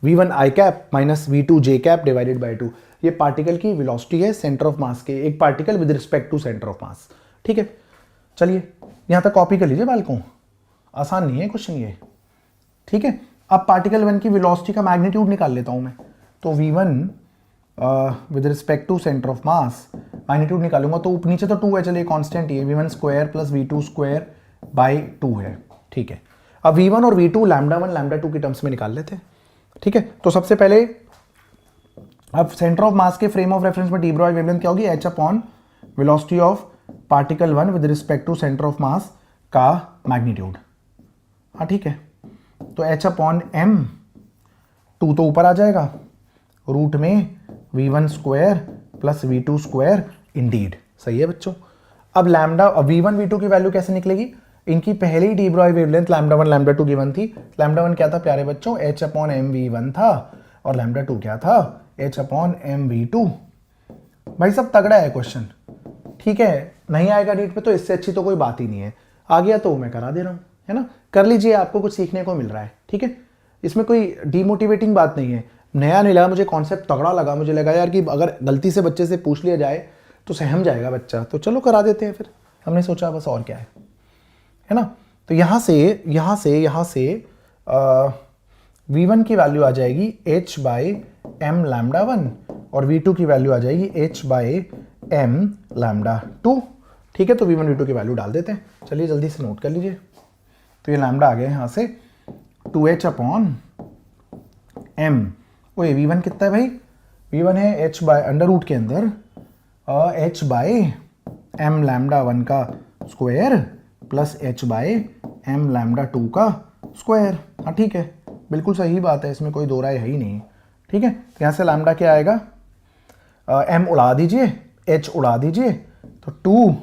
v1 I cap minus v2 J cap divided by 2, ये पार्टिकल की वेलोसिटी है सेंटर ऑफ मास के, एक particle with respect to centre of mass, ठीक है। चलिए यहां तक कॉपी कर लीजिए बालकों, आसान नहीं है क्वेश्चन ये, ठीक है। अब पार्टिकल वन की वेलोसिटी का मैग्नीट्यूड निकाल लेता हूं मैं, तो v1 with respect to centre of mass magnitude निकालूंगा, तो नीचे तो 2 है, चलिए कांस्टेंट ये v1 square plus v2 square by 2 है, ठीक है। अब v1 और v2 लैम्डा 1 लैम्डा 2 की टर्म्स में निकाल लेते हैं, ठीक है। तो सबसे पहले अब सेंटर ऑफ मास के फ्रेम ऑफ रेफरेंस में डी ब्रॉय वेवलेंथ क्या होगी, h upon velocity of particle one with respect to centre of mass का मैग्नीट्यूड, हाँ ठीक है। तो h अपॉन एम, 2 तो ऊपर आ जाएगा, रूट में v1 square plus v2 square, Indeed सही है बच्चों। अब लैम्डा, अब v1 v2 की वैल्यू कैसे निकलेगी, इनकी पहले ही de Broglie wavelength lambda 1 lambda 2 given थी, लैम्डा 1 क्या था प्यारे बच्चों, h अपॉन एम v1 था, और लैम्डा 2 क्या था, h अपॉन एम v2। भाई सब तगड़ा है क्वेश्चन, ठीक है, नहीं आएगा नीट पे तो इससे अच्छी तो कोई बात ही नहीं है, आ गया तो मैं करा दे रहा हूं, है ना, कर लीजिए, आपको कुछ सीखने को मिल रहा है, ठीक है। इसमें कोई डीमोटिवेटिंग बात नहीं है, नया नहीं लगा मुझे, कॉन्सेप्ट तगड़ा लगा, मुझे लगा यार कि अगर गलती से बच्चे से पूछ लिया जाए तो सहम जाएगा बच्चा, तो चलो करा देते हैं फिर, हमने सोचा बस और क्या है ना। तो यहाँ से v1 की वैल्यू आ जाएगी h बाई एम लैम्डा 1 और v2 की वैल्यू आ जाएगी h बाई एम लैम्डा 2, ठीक है। तो v1 v2 की वैल्यू डाल देते हैं, चलिए जल्दी से नोट कर लीजिए। तो ये लैम्डा आ गया यहाँ से 2h अपॉन एम, ओए v1 कितना है भाई, v1 है h बाई अंडर रूट के अंदर h बाई एम लैम्डा 1 का square plus h by M lambda 2 का स्क्वायर, हाँ ठीक है, बिल्कुल सही बात है, इसमें कोई दो राय है ही नहीं, ठीक है। तो यहाँ से लैम्डा क्या आएगा, m उड़ा दीजिए, h उड़ा दीजिए, तो 2,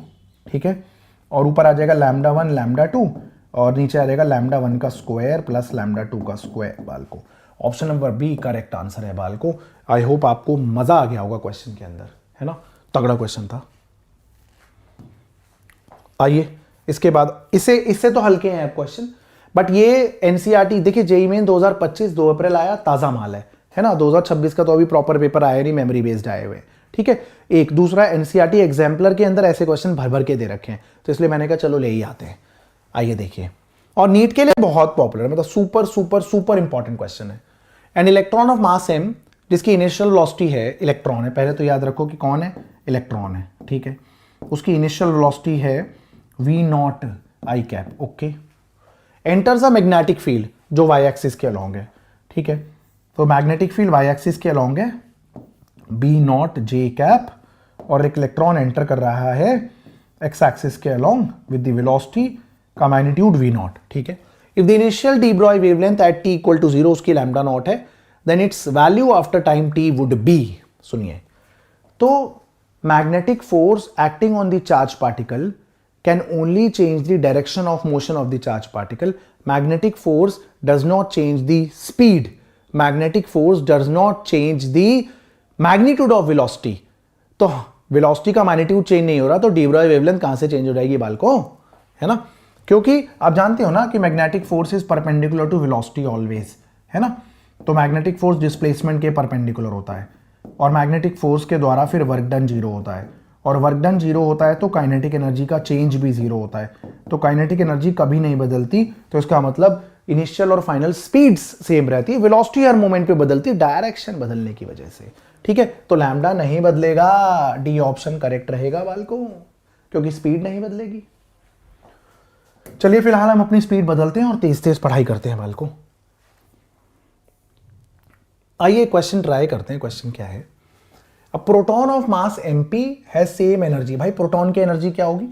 ठीक है, और ऊपर आ जाएगा लैम्डा 1 लैम्डा 2 और नीचे आ जाएगा लैम्डा 1 का स्क्वायर प्लस लैम्डा 2 का स्क्वायर। बालको option number B correct answer है बालको। आई होप आपको मजा आ गया होगा क्वेश्चन के अंदर, है ना, तगड़ा क्वेश्चन था। आइए इसके बाद इससे तो हल्के हैं क्वेश्चन, बट ये एनसीईआरटी देखिए, जेईई मेन 2025 2 अप्रैल आया, ताजा माल है ना, 2026 का तो अभी प्रॉपर पेपर आया नहीं, मेमोरी बेस्ड आए हुए, ठीक है। एक दूसरा एनसीईआरटी एग्जाम्पलर के अंदर ऐसे क्वेश्चन भर भर के दे रखे हैं, तो इसलिए मैंने कहा चलो ले ही आते हैं। आइए देखिए, और नीट के लिए बहुत पॉपुलर है, मतलब super super super important question है। An electron of mass m जिसकी इनिशियल वेलोसिटी है, इलेक्ट्रॉन है, पहले तो याद रखो कि कौन है, इलेक्ट्रॉन है, ठीक है। उसकी इनिशियल वेलोसिटी है v not I cap, okay. Enters a magnetic field जो वाई एक्सिस के अलोंग है, ठीक है। तो मैग्नेटिक फील्ड वाई एक्सिस के अलोंग है b नॉट जे कैप, और एक इलेक्ट्रॉन एंटर कर रहा है एक्स एक्सिस के अलोंग विद द वेलोसिटी का मैग्नीट्यूड v नॉट, ठीक है। If the initial de Broglie wavelength at t equal to 0 उसकी लैम्डा नॉट है, then its value after time t would be, सुनिए, तो magnetic force acting on the charge particle can only change the direction of motion of the charge particle. Magnetic force does not change the speed. Magnetic force does not change the magnitude of velocity. तो velocity का magnitude change नहीं हो रहा, तो de Broglie wavelength कहां से change हो जाएगी बालको, है ना। क्योंकि आप जानते हो ना कि magnetic force is perpendicular to velocity always, है ना। तो मैग्नेटिक फोर्स डिस्प्लेसमेंट के परपेंडिकुलर होता है, और मैग्नेटिक फोर्स के द्वारा फिर वर्क डन जीरो होता है, और वर्क डन जीरो होता है तो काइनेटिक एनर्जी का चेंज भी जीरो होता है। तो काइनेटिक एनर्जी कभी नहीं बदलती, तो इसका मतलब इनिशियल और फाइनल स्पीड्स सेम रहती है, वेलोसिटी हर मोमेंट पे बदलती है डायरेक्शन बदलने की वजह से, ठीक है। तो लैम्डा नहीं बदलेगा, डी ऑप्शन करेक्ट रहेगा बालको, क्योंकि स्पीड नहीं बदलेगी। चलिए फिलहाल हम अपनी स्पीड बदलते हैं और तेज तेज पढ़ाई करते हैं बालको। आइए क्वेश्चन ट्राई करते हैं। क्वेश्चन क्या है, अब proton of mass mp has same energy, भाई प्रोटॉन की एनर्जी क्या होगी,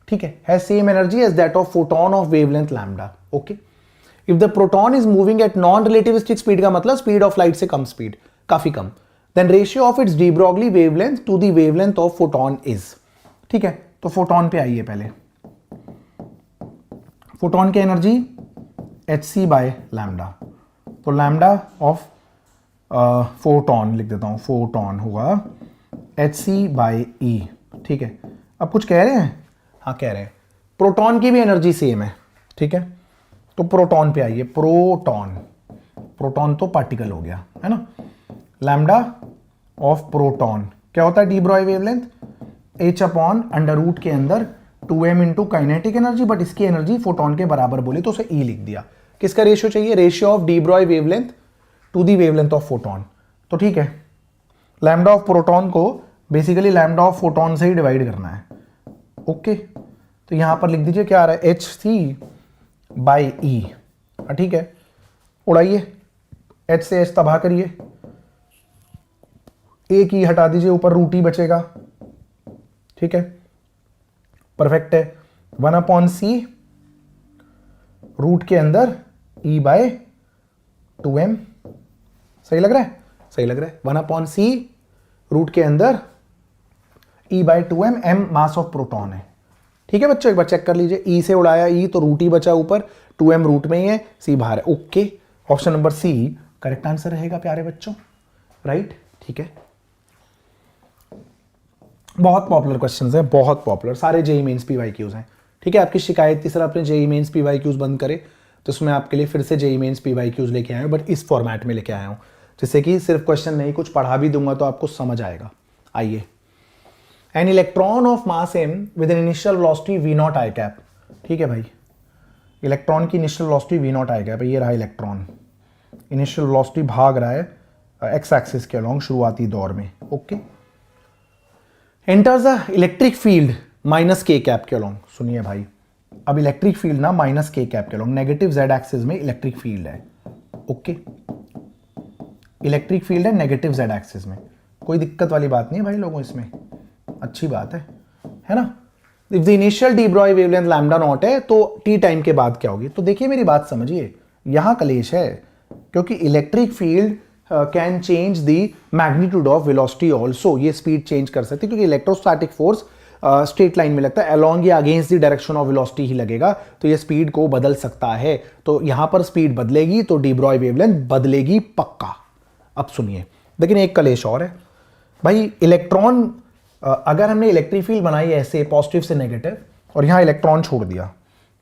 ठीक है, has same energy as that of photon of wavelength lambda, okay. If the proton is moving at non relativistic speed का मतलब स्पीड ऑफ लाइट से कम स्पीड, काफी कम, then ratio of its de Broglie wavelength to the wavelength of photon is, ठीक है। तो photon पे आइए, पहले फोटोन की एनर्जी hc बाय लैम्डा, तो लैम्डा ऑफ फोटॉन लिख देता हूं, फोटॉन होगा hc बाई ई, ठीक है। अब कुछ कह रहे हैं, हाँ कह रहे हैं, प्रोटॉन की भी एनर्जी सेम है, ठीक है। तो प्रोटॉन पे आइए, प्रोटॉन, प्रोटॉन तो पार्टिकल हो गया, है ना। लैम्डा ऑफ प्रोटॉन क्या होता है, de Broglie wavelength h upon under root के अंदर 2m into kinetic energy, but इसकी एनर्जी फोटॉन के बराबर बोली तो उसे e लिख दिया। किसका रेशियो चाहिए, ratio of de Broglie wavelength to the wavelength of photon, तो ठीक है। लैम्डा ऑफ प्रोटॉन को बेसिकली लैम्डा ऑफ फोटोन से ही डिवाइड करना है, ओके। तो यहां पर लिख दीजिए क्या आ रहा है, hc बाई ई, ठीक है। उड़ाइए, h से h तबाह करिए, एक ही हटा दीजिए, ऊपर रूट ही बचेगा, ठीक है, परफेक्ट है। 1/c रूट के अंदर e बाय 2m, सही लग रहा है, सही लग रहा है। 1/c रूट के अंदर e by 2m, m mass of proton है, ठीक है बच्चों। एक बार चेक कर लीजिए, e से उड़ाया e तो रूट ही बचा ऊपर, 2m रूट में ही है, c बाहर है, okay. Option number c correct answer रहेगा प्यारे बच्चों, राइट, ठीक है। बहुत पॉपुलर क्वेश्चंस है, बहुत पॉपुलर, सारे जेई मेंस पीवाईक्यूज हैं, ठीक है। आपकी शिकायत थी सर आपने जेई मेंस पीवाईक्यूज बंद करे, तो उसमें आपके लिए फिर से जेई मेंस पीवाईक्यूज लेके आया हूं, बट इस फॉर्मेट में लेके आया हूं, जिससे कि सिर्फ क्वेश्चन नहीं कुछ पढ़ा भी दूंगा तो आपको समझ आएगा। आइए, an electron of mass m with an initial velocity v not I cap, ठीक है भाई। इलेक्ट्रॉन की initial velocity v not I cap, ये रहा इलेक्ट्रॉन, इनिशियल वेलोसिटी भाग रहा है एक्स एक्सिस के अलोंग शुरुआती दौर में, okay. Enters the electric field minus के कैप के अलोंग, सुनिए भाई, अब इलेक्ट्रिक फील्ड ना माइनस के कैप के अलोंग, नेगेटिव जेड एक्सिस में इलेक्ट्रिक फील्ड है, ओके। इलेक्ट्रिक फील्ड है नेगेटिव जेड एक्सिस में, कोई दिक्कत वाली बात नहीं है भाई लोगों, इसमें अच्छी बात है ना। If the initial de Broglie wavelength lambda not है तो टी टाइम के बाद क्या होगी, तो देखिए मेरी बात समझिए, यहां कलेश है, क्योंकि electric field can change the magnitude of velocity also, ये स्पीड चेंज कर सकती है, क्योंकि इलेक्ट्रोस्टैटिक फोर्स स्ट्रेट लाइन में लगता है, अलोंग या against the direction of velocity ही लगेगा, तो ये स्पीड को बदल सकता है। तो यहां पर स्पीड बदलेगी तो डी ब्रॉय वेवलेंथ बदलेगी पक्का। अब सुनिए, लेकिन एक कलेश और है भाई, इलेक्ट्रॉन अगर हमने इलेक्ट्रिक फील्ड बनाई ऐसे पॉजिटिव से नेगेटिव और यहां इलेक्ट्रॉन छोड़ दिया,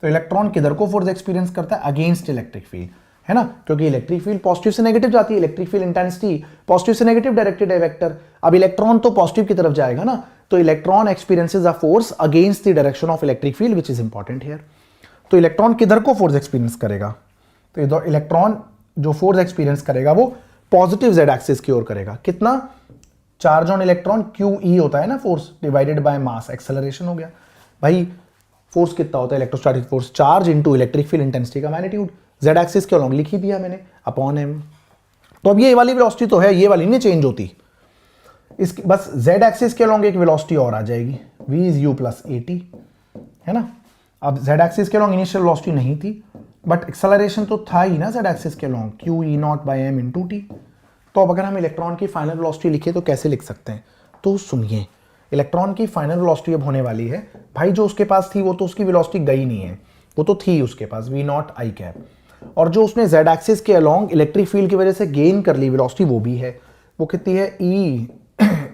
तो इलेक्ट्रॉन किधर को फोर्स एक्सपीरियंस करता है, अगेंस्ट इलेक्ट्रिक फील्ड, है ना, क्योंकि इलेक्ट्रिक फील्ड पॉजिटिव से नेगेटिव जाती है, इलेक्ट्रिक फील्ड इंटेंसिटी पॉजिटिव से नेगेटिव डायरेक्टेड है वेक्टर। अब इलेक्ट्रॉन तो पॉजिटिव की तरफ जाएगा ना, तो electron experiences a force against the direction of electric field which is important here. तो इलेक्ट्रॉन किधर को फोर्स एक्सपीरियंस करेगा, तो इलेक्ट्रॉन जो फोर्स एक्सपीरियंस करेगा वो पॉजिटिव जेड एक्सिस की ओर करेगा। कितना, चार्ज ऑन इलेक्ट्रॉन QE होता है ना force divided by mass, acceleration हो गया भाई। फोर्स कितना होता है electrostatic force, charge into electric field intensity का मैग्नीट्यूड, जेड एक्सिस के अलॉन्ग लिख ही दिया मैंने, अपॉन m। तो अब ये वाली वेलोसिटी तो है, ये वाली नहीं चेंज होती, इसकी बस जेड एक्सिस के अलॉन्ग एक वेलोसिटी और आ जाएगी, v is u plus at, है ना। अब जेड एक्सिस के अलॉन्ग इनिशियल वेलोसिटी नहीं थी, बट एक्सेलरेशन तो था ही ना जेड एक्सिस के अलॉन्ग, QE0/m इंटू टी। तो अब अगर हम इलेक्ट्रॉन की फाइनल वेलोसिटी लिखे तो कैसे लिख सकते हैं, तो सुनिए, इलेक्ट्रॉन की फाइनल वेलोसिटी अब होने वाली है भाई, जो उसके पास थी वो तो उसकी वेलोसिटी गई नहीं है, वो तो थी उसके पास v0 i कैप, और जो उसने जेड एक्सिस के अलॉन्ग इलेक्ट्रिक फील्ड की वजह से गेन कर ली वेलोसिटी वो भी है, वो कितनी है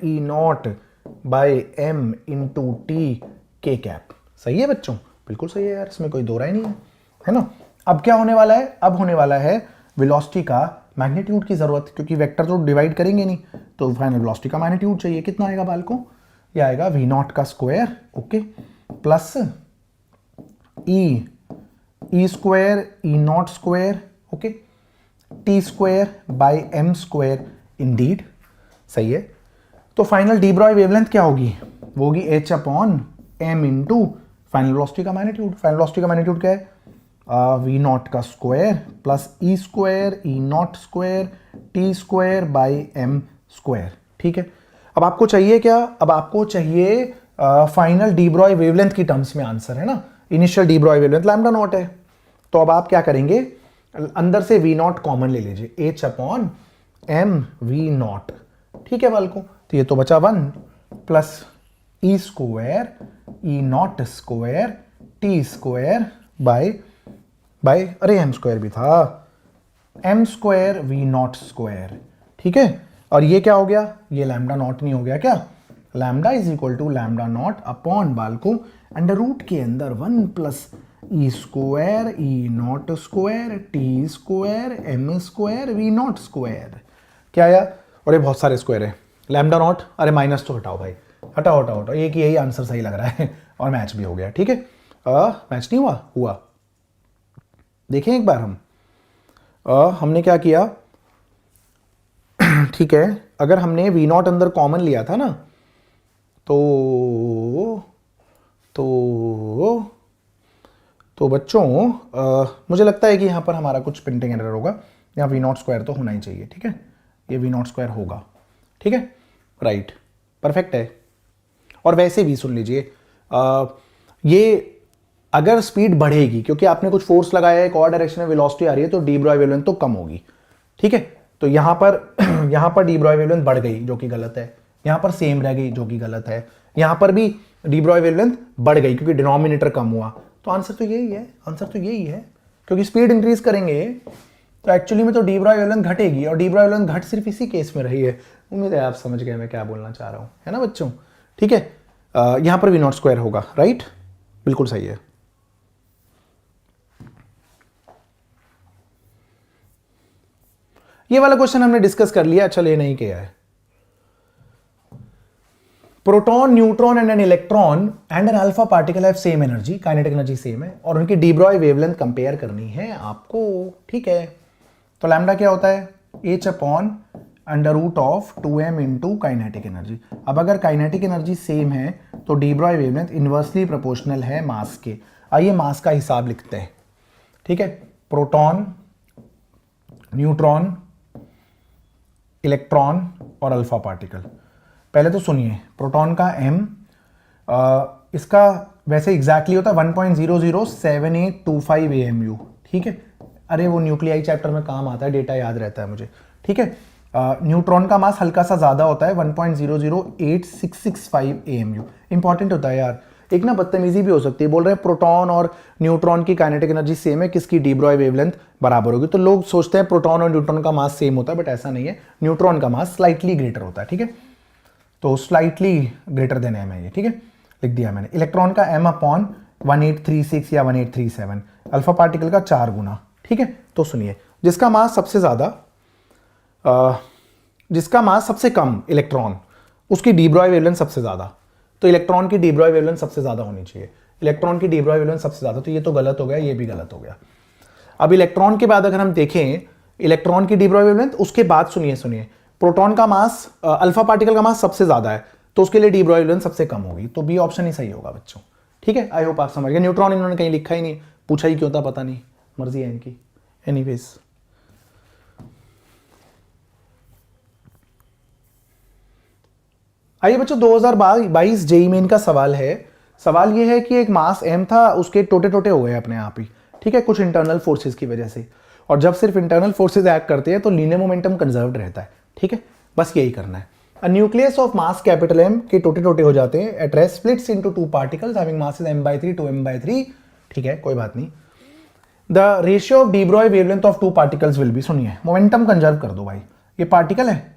E0/m इंटू टी के कैप। सही है बच्चों, बिल्कुल सही है यार, इसमें कोई दो राय नहीं है ना। अब क्या होने वाला है, अब होने वाला है वेलोसिटी का मैग्नीट्यूड की जरूरत, क्योंकि वेक्टर तो डिवाइड करेंगे नहीं, तो फाइनल वेलोसिटी का मैग्नीट्यूड चाहिए। कितना आएगा बालकों, ये आएगा v0 का square, okay, plus e square E0 square, okay, T square by m square, Indeed सही है। तो फाइनल डी ब्रॉय वेवलेंथ क्या होगी, वो होगी h/m इंटू फाइनल वेलोसिटी का मैग्नीट्यूड। फाइनल वेलोसिटी का मैग्नीट्यूड क्या है, v0 का square plus e square E0 square t square by m square. ठीक है, अब आपको चाहिए क्या, अब आपको चाहिए फाइनल डी ब्रॉय वेवलेंथ की टर्म्स में आंसर, है ना। Initial de Broglie wavelength lambda not है, तो अब आप क्या करेंगे, अंदर से v0 कॉमन ले लीजिए, h/m v0। ठीक है बालकों, तो ये तो बचा 1 plus e square E0 square t square by अरे m स्क्वायर भी था, m स्क्वायर v0 स्क्वायर। ठीक है, और ये क्या हो गया, ये लैम्डा नॉट नहीं हो गया क्या, lambda is equal to lambda not upon बालको अंडर रूट के अंदर 1 plus e square E0 square t square m square v0 square. क्या आया, और ये बहुत सारे स्क्वायर है, लैम्डा नॉट, अरे माइनस तो हटाओ भाई, हटाओ, एक यही आंसर सही लग रहा है, और मैच भी हो गया। ठीक है, मैच नहीं हुआ, देखें एक बार हम, हमने क्या किया, ठीक है, अगर हमने v0 अंदर कॉमन लिया था ना, तो बच्चों मुझे लगता है कि यहाँ पर हमारा कुछ प्रिंटिंग एरर होगा, यहाँ v0 स्क्वायर तो होना ही चाहिए। ठीक है, ये v0 स्क्वायर होगा, ठीक है, राइट, परफेक्ट है। और वैसे भी सुन लीजिए, ये अगर स्पीड बढ़ेगी क्योंकि आपने कुछ फोर्स लगाया है, एक और डायरेक्शन में वेलोसिटी आ रही है, तो डी ब्रॉय वेवलेंथ तो कम होगी। ठीक है, तो यहाँ पर डी ब्रॉय वेवलेंथ बढ़ गई जो कि गलत है, यहाँ पर सेम रह गई जो कि गलत है, यहाँ पर भी डी ब्रॉय वेवलेंथ बढ़ गई क्योंकि डिनोमिनेटर कम हुआ। तो आंसर तो यही है, क्योंकि स्पीड इंक्रीज करेंगे तो एक्चुअली में तो डी ब्रॉय वेवलेंथ घटेगी, और डी ब्रॉय वेवलेंथ घट सिर्फ इसी केस में रही है। उम्मीद है आप समझ गए मैं क्या बोलना चाह रहा हूँ, है ना बच्चों। ठीक है, यहाँ पर v0 स्क्वायर होगा, राइट, बिल्कुल सही है। ये वाला क्वेश्चन हमने डिस्कस कर लिया, अच्छा ये नहीं किया है। Proton, neutron and an electron and an alpha particle have same energy, kinetic energy same है, और उनकी डी ब्रॉय वेवलेंथ कंपेयर करनी है आपको। ठीक है, तो लैम्डा क्या होता है, h/√2m इंटू काइनेटिक एनर्जी। अब अगर काइनेटिक एनर्जी सेम है तो de Broglie wavelength inversely proportional है मास के। आइए मास का हिसाब लिखते हैं। ठीक है, प्रोटॉन, न्यूट्रॉन, इलेक्ट्रॉन और अल्फा पार्टिकल। पहले तो सुनिए, प्रोटॉन का m इसका वैसे एग्जैक्टली होता है 1.007825 AMU। ठीक है, अरे वो न्यूक्लियाई चैप्टर में काम आता है, डेटा याद रहता है मुझे। ठीक है, न्यूट्रॉन का मास हल्का सा ज्यादा होता है 1.008665 AMU। इंपॉर्टेंट होता है यार, एक ना बदतमीजी भी हो सकती है, बोल रहे हैं प्रोटॉन और न्यूट्रॉन की काइनेटिक एनर्जी सेम है, किसकी डी ब्रॉय वेवलेंथ बराबर होगी। तो लोग सोचते हैं प्रोटॉन और न्यूट्रॉन का मास सेम होता है, बट ऐसा नहीं है, न्यूट्रॉन का मास स्लाइटली ग्रेटर होता है। ठीक है, तो स्लाइटली ग्रेटर देन m है ये। ठीक है, लिख दिया मैंने। इलेक्ट्रॉन का m/1836 या 1837, अल्फा पार्टिकल का 4 गुना। ठीक है, तो सुनिए, जिसका मास सबसे ज्यादा जिसका मास सबसे कम इलेक्ट्रॉन, उसकी डी ब्रॉय वेवलेंथ सबसे ज्यादा, तो इलेक्ट्रॉन की डी ब्रॉय वेवलेंथ सबसे ज्यादा होनी चाहिए। इलेक्ट्रॉन की डी ब्रॉय वेवलेंथ सबसे ज्यादा, तो ये तो गलत हो गया, ये भी गलत हो गया। अब इलेक्ट्रॉन के बाद अगर हम देखें इलेक्ट्रॉन की डी ब्रॉय वेवलेंथ, उसके बाद सुनिए सुनिए, प्रोटॉन का मास, अल्फा पार्टिकल का मास सबसे ज्यादा है, तो उसके लिए डी ब्रॉय वेवलेंथ सबसे कम होगी, तो बी ऑप्शन ही सही होगा बच्चों। ठीक है, आई होप आप समझ गए। न्यूट्रॉन इन्होंने कहीं लिखा ही नहीं, पूछा ही क्यों था पता नहीं, मर्जी है इनकी। एनीवेज, आइए बच्चों 2022 जेईई मेन का सवाल है। सवाल यह है कि एक मास m था, उसके टोटे टोटे हो गए अपने आप ही, ठीक है, कुछ इंटरनल फोर्सेस की वजह से, और जब सिर्फ इंटरनल फोर्सेस एक्ट करते हैं तो लीनियर मोमेंटम कंजर्व्ड रहता है। ठीक है, बस यही करना है। A nucleus of mass capital M के टोटे टोटे हो जाते हैं at rest, splits into two particles having masses m/3 to m/3। ठीक है, कोई बात नहीं। The ratio of de Broglie wavelength of two particles will be, सुनिए, मोमेंटम कंजर्व कर दो भाई, ये पार्टिकल है,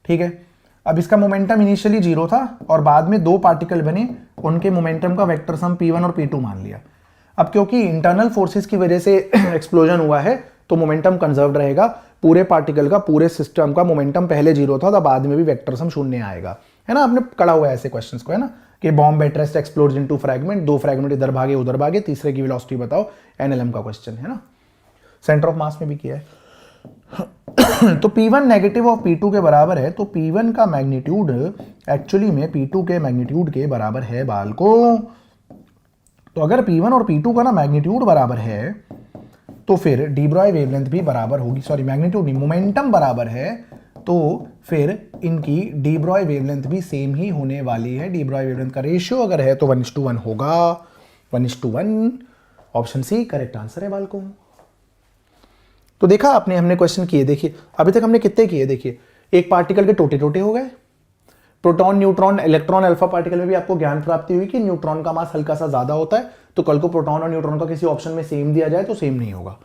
ठीक है। अब इसका मोमेंटम इनिशियली 0 था और बाद में दो पार्टिकल बने, उनके मोमेंटम का वेक्टर सम p1 और p2 मान लिया। अब क्योंकि इंटरनल फोर्सेस की वजह से एक्सप्लोजन हुआ है तो मोमेंटम कंजर्व्ड रहेगा, पूरे पार्टिकल का, पूरे सिस्टम का मोमेंटम पहले 0 था तो बाद में भी वेक्टर सम 0 आएगा, है ना। आपने पढ़ा हुआ है ऐसे क्वेश्चंस को, है ना, कि bomb at rest explodes into fragment, दो फ्रैगमेंट इधर भागे उधर भागे, तीसरे की वेलोसिटी बताओ, एनएलएम का क्वेश्चन है ना, सेंटर ऑफ मास में भी किया है। तो P1 नेगेटिव ऑफ P2 के बराबर है, तो P1 का मैग्नीट्यूड एक्चुअली में P2 के मैग्नीट्यूड के बराबर है बालको। तो अगर P1 और P2 का ना मैग्नीट्यूड बराबर है तो फिर डी ब्रॉय वेवलेंथ भी बराबर होगी, सॉरी मैग्नीट्यूड नहीं, मोमेंटम बराबर है, तो फिर इनकी डी ब्रॉय वेवलेंथ भी सेम ही होने वाली है। डी ब्रॉय वेवलेंथ का रेशियो अगर है तो 1:1 होगा, 1:1। ऑप्शन सी करेक्ट आंसर है बालको। तो देखा आपने, हमने क्वेश्चन किए, देखिए अभी तक हमने कितने किए, देखिए एक पार्टिकल के टोटे टोटे हो गए, proton, neutron, electron, alpha particle में भी आपको ज्ञान प्राप्ति हुई कि न्यूट्रॉन का मास हल्का सा ज्यादा होता है, तो कल को प्रोटॉन और न्यूट्रॉन का किसी ऑप्शन में सेम दिया जाए तो सेम नहीं होगा।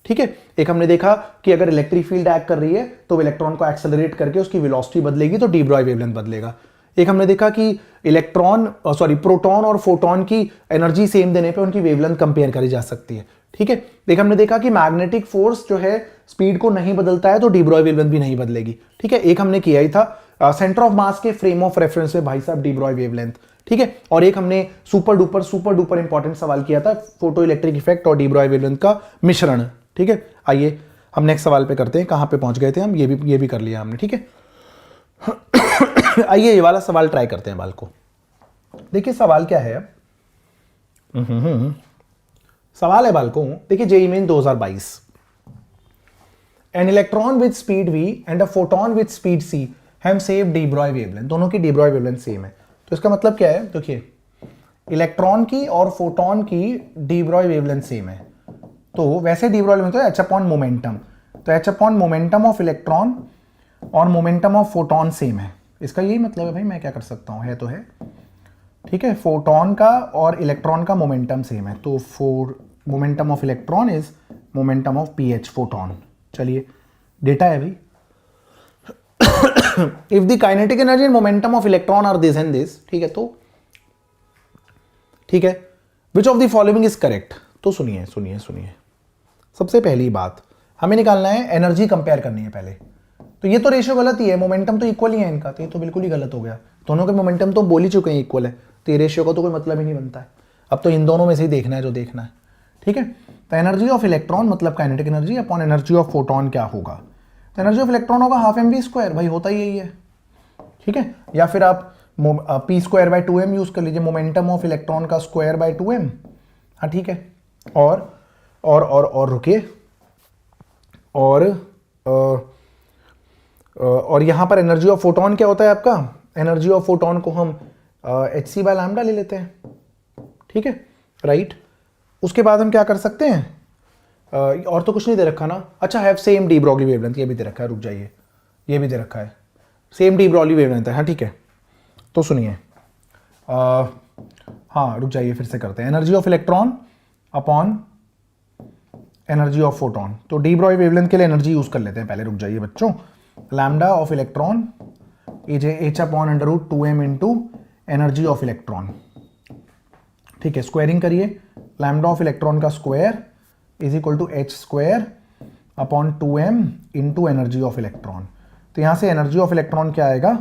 ठीक है, एक हमने देखा कि अगर इलेक्ट्रिक फील्ड एक्ट कर रही है तो इलेक्ट्रॉन को एक्सेलरेट करके उसकी वेलोसिटी बदलेगी तो डी ब्रॉय वेवलेंथ बदलेगा। एक हमने देखा कि प्रोटॉन और फोटॉन की एनर्जी सेम देने पे उनकी वेवलेंथ कंपेयर करी जा सकती है। ठीक है, एक हमने देखा कि मैग्नेटिक फोर्स जो है स्पीड को नहीं बदलता है तो डी ब्रॉय वेवलेंथ भी नहीं बदलेगी। ठीक है, एक हमने किया ही था सेंटर ऑफ मास के फ्रेम ऑफ रेफरेंस में भाई साहब डी ब्रॉय वेवलेंथ। ठीक है, और एक हमने सुपर डुपर इंपॉर्टेंट सवाल किया था, फोटो इलेक्ट्रिक इफेक्ट और डी ब्रॉय वेवलेंथ का मिश्रण। ठीक है, आइए हम नेक्स्ट सवाल पे करते हैं, कहां पे पहुंच गए थे हम, ये भी कर लिया हमने। ठीक है, आइए ये वाला सवाल ट्राई करते हैं बाल को। देखिए सवाल क्या है, सवाल है बाल को, देखिए JEE main 2022, an electron with speed v and a photon with speed c have same D Broglie wavelength, दोनों की डी ब्रॉय वेवलेंथ सेम है। तो इसका मतलब क्या है, देखिए इलेक्ट्रॉन की और फोटोन की डी ब्रॉय वेवलेंथ सेम है, तो वैसे डी ब्रॉय वेवलेंथ तो h अपॉन मोमेंटम, तो h upon momentum of electron और मोमेंटम ऑफ फोटोन सेम है। इसका यही मतलब है भाई, मैं क्या कर सकता हूं, है तो है। ठीक है, फोटोन का और इलेक्ट्रॉन का मोमेंटम सेम है, तो momentum of electron is momentum of ph photon. चलिए डेटा है भाई, if the kinetic energy and momentum of electron are this and this, ठीक है, तो ठीक है, which of the following is correct. तो सुनिए सुनिए सुनिए, सबसे पहली बात हमें निकालना है, एनर्जी कंपेयर करनी है पहले। तो ये तो रेशियो गलत ही है, मोमेंटम तो इक्वल ही है इनका, तो ये तो बिल्कुल ही गलत हो गया, दोनों के मोमेंटम तो बोल ही चुके हैं इक्वल है, तो ये रेशियो का तो कोई मतलब ही नहीं बनता है। अब तो इन दोनों में से ही देखना है जो देखना है। ठीक है, तो एनर्जी ऑफ इलेक्ट्रॉन मतलब kinetic energy upon energy of photon क्या होगा, तो एनर्जी ऑफ इलेक्ट्रॉन होगा हाफ mv², भाई होता ही यही है। ठीक है, या फिर आप p²/2m यूज कर लीजिए, मोमेंटम ऑफ इलेक्ट्रॉन का स्क्वायर/2m। हाँ ठीक है, और रुकिए, और यहां पर एनर्जी ऑफ फोटोन क्या होता है आपका, एनर्जी ऑफ फोटोन को हम hc/λ ले लेते हैं। ठीक है, राइट। उसके बाद हम क्या कर सकते हैं, और तो कुछ नहीं दे रखा ना, अच्छा have same D Broglie wavelength, ये भी दे रखा है, रुक जाइए, ये भी दे रखा है, सेम डी ब्रॉगली वेवलेंथ है। हाँ ठीक है, तो सुनिए, हाँ रुक जाइए, फिर से करते हैं, energy of electron upon energy of photon, तो डी ब्रॉय वेवलेंथ के लिए एनर्जी यूज कर लेते हैं पहले, रुक जाइए बच्चों, lambda of electron is h/√2m into energy of electron. ठीक है, स्क्वायरिंग करिए, लैम्डा ऑफ इलेक्ट्रॉन का square is equal to H square upon 2m into energy of electron. तो यहाँ से एनर्जी ऑफ इलेक्ट्रॉन क्या आएगा,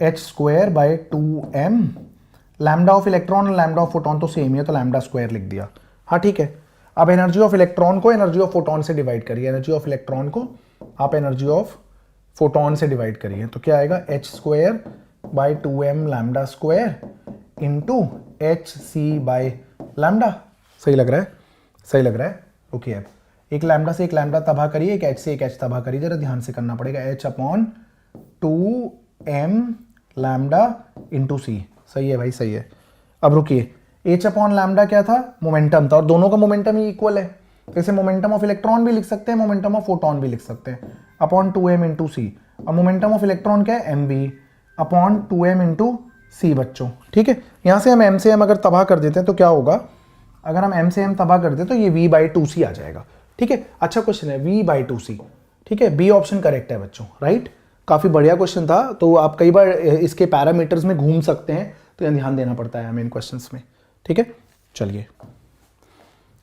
H square by 2m। Lambda of electron और लैम्डा ऑफ फोटोन तो सेम ही है, तो लैम्डा स्क्वायर लिख दिया। हाँ ठीक है, अब एनर्जी ऑफ इलेक्ट्रॉन को एनर्जी ऑफ फोटोन से डिवाइड करिए, एनर्जी ऑफ इलेक्ट्रॉन को आप एनर्जी ऑफ फोटोन से डिवाइड करिए, तो क्या आएगा, H square by 2m lambda square into H C by lambda. सही लग रहा है, सही लग रहा है। ओके, अब एक लैम्डा से एक लैम्डा तबाह करिए, एक एच से एक एच तबाह करिए, जरा ध्यान से करना पड़ेगा। H upon 2m lambda into c. सही है भाई, सही है। अब रुकिए, एच अपॉन लैम्डा क्या था, मोमेंटम था, और दोनों का मोमेंटम ही इक्वल है, तो इसे मोमेंटम ऑफ इलेक्ट्रॉन भी लिख सकते हैं, मोमेंटम ऑफ फोटोन भी लिख सकते हैं, अपॉन 2m इंटू सी। और मोमेंटम ऑफ इलेक्ट्रॉन क्या है, mv अपॉन 2m इंटू सी बच्चों। ठीक है, यहाँ से हम m से m अगर तबाह कर देते हैं तो क्या होगा, अगर हम m से m तबाह कर देते तो ये v बाई 2c आ जाएगा। ठीक है, अच्छा क्वेश्चन है, v बाई 2c। ठीक है, बी ऑप्शन करेक्ट है बच्चों, राइट। काफ़ी बढ़िया क्वेश्चन था, तो आप कई बार इसके पैरामीटर्स में घूम सकते हैं, तो यहाँ ध्यान देना पड़ता है हमें इन क्वेश्चंस में। ठीक है, चलिए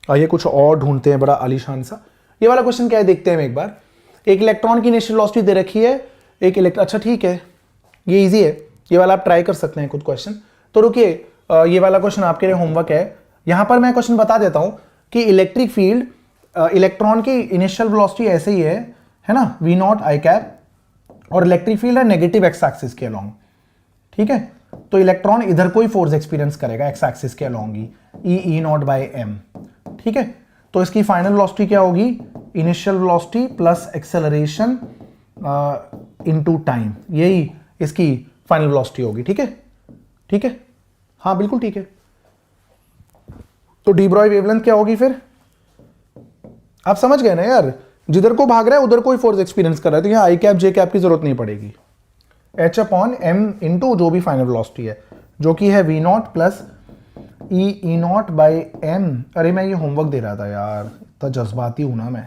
आइए कुछ और ढूंढते हैं बड़ा आलीशान सा। ये वाला क्वेश्चन क्या है देखते हैं एक बार। एक इलेक्ट्रॉन की इनिशियल वेलोसिटी दे रखी है, अच्छा ठीक है, ये इजी है, ये वाला आप ट्राई कर सकते हैं खुद क्वेश्चन। तो रुकिए, ये वाला क्वेश्चन आपके लिए होमवर्क है। यहां पर मैं क्वेश्चन बता देता हूं कि इलेक्ट्रिक फील्ड, इलेक्ट्रॉन की इनिशियल वेलोसिटी ऐसे ही है ना, वी नॉट आई कैप, और इलेक्ट्रिक फील्ड है नेगेटिव एक्स एक्सिस के अलोंग। ठीक है, तो इलेक्ट्रॉन इधर कोई फोर्स एक्सपीरियंस करेगा एक्स एक्सिस के अलोंग ही, ई नॉट बाय एम। ठीक है, तो इसकी फाइनल वेलोसिटी क्या होगी, initial velocity plus acceleration into time, यही इसकी फाइनल वेलोसिटी होगी। ठीक है, ठीक है, हाँ बिल्कुल ठीक है। तो डी ब्रॉय वेवलेंथ क्या होगी फिर, आप समझ गए ना यार, जिधर को भाग रहा है उधर कोई फोर्स एक्सपीरियंस कर रहा है, तो यहाँ आई कैप जे कैप की जरूरत नहीं पड़ेगी। एच अपॉन एम इंटू जो भी फाइनल वेलोसिटी है, जो कि है V nought plus E nought by M. अरे मैं ये होमवर्क दे रहा था यार, इतना जज्बाती हूं ना मैं।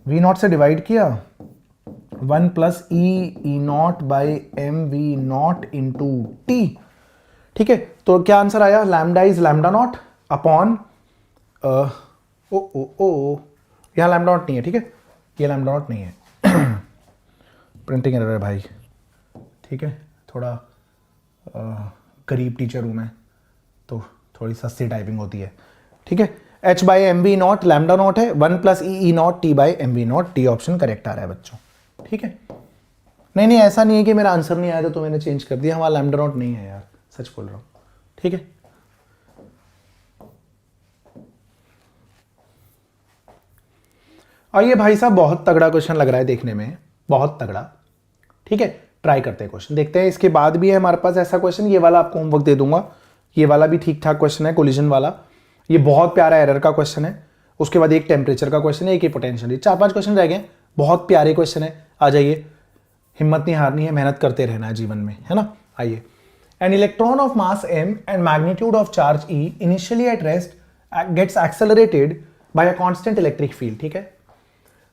वी नॉट से डिवाइड किया, 1 plus E nought by M we nought into T. ठीक है, तो क्या आंसर आया, lambda is lambda not upon ओ यहाँ लैम्डा नॉट नहीं है। ठीक है, ये लैम्डा नॉट नहीं है, प्रिंटिंग एरर है भाई। ठीक है, थोड़ा गरीब टीचर हूँ मैं, तो थोड़ी सस्ती टाइपिंग होती है। ठीक है, h by M we not lambda not है, 1 plus E not t by M we not, T option correct आ रहा है बच्चों। ठीक है, नहीं ऐसा नहीं है कि मेरा आंसर नहीं आया तो मैंने चेंज कर दिया, हमारा लैम्डा नॉट नहीं है यार, सच बोल रहा हूँ। ठीक है, और ये भाई साहब बहुत तगड़ा क्वेश्चन लग रहा है देखने में, बहुत तगड़ा। ठीक है, ट्राई करते हैं क्वेश्चन, देखते हैं। इसके बाद भी है हमारे पास ऐसा क्वेश्चन, ये वाला आपको होमवर्क दे दूंगा, ये वाला भी ठीक ठाक क्वेश्चन है, कोलिजन वाला। ये बहुत प्यारा एरर का क्वेश्चन है, उसके बाद एक टेम्परेचर का क्वेश्चन है, एक ही पोटेंशियल। 4-5 क्वेश्चन रह गए, बहुत प्यारे क्वेश्चन है। आ जाइए, हिम्मत नहीं हारनी है, मेहनत करते रहना है जीवन में, है ना। आइए, an electron of mass m and magnitude of charge e initially at rest gets accelerated by a constant electric field. ठीक है,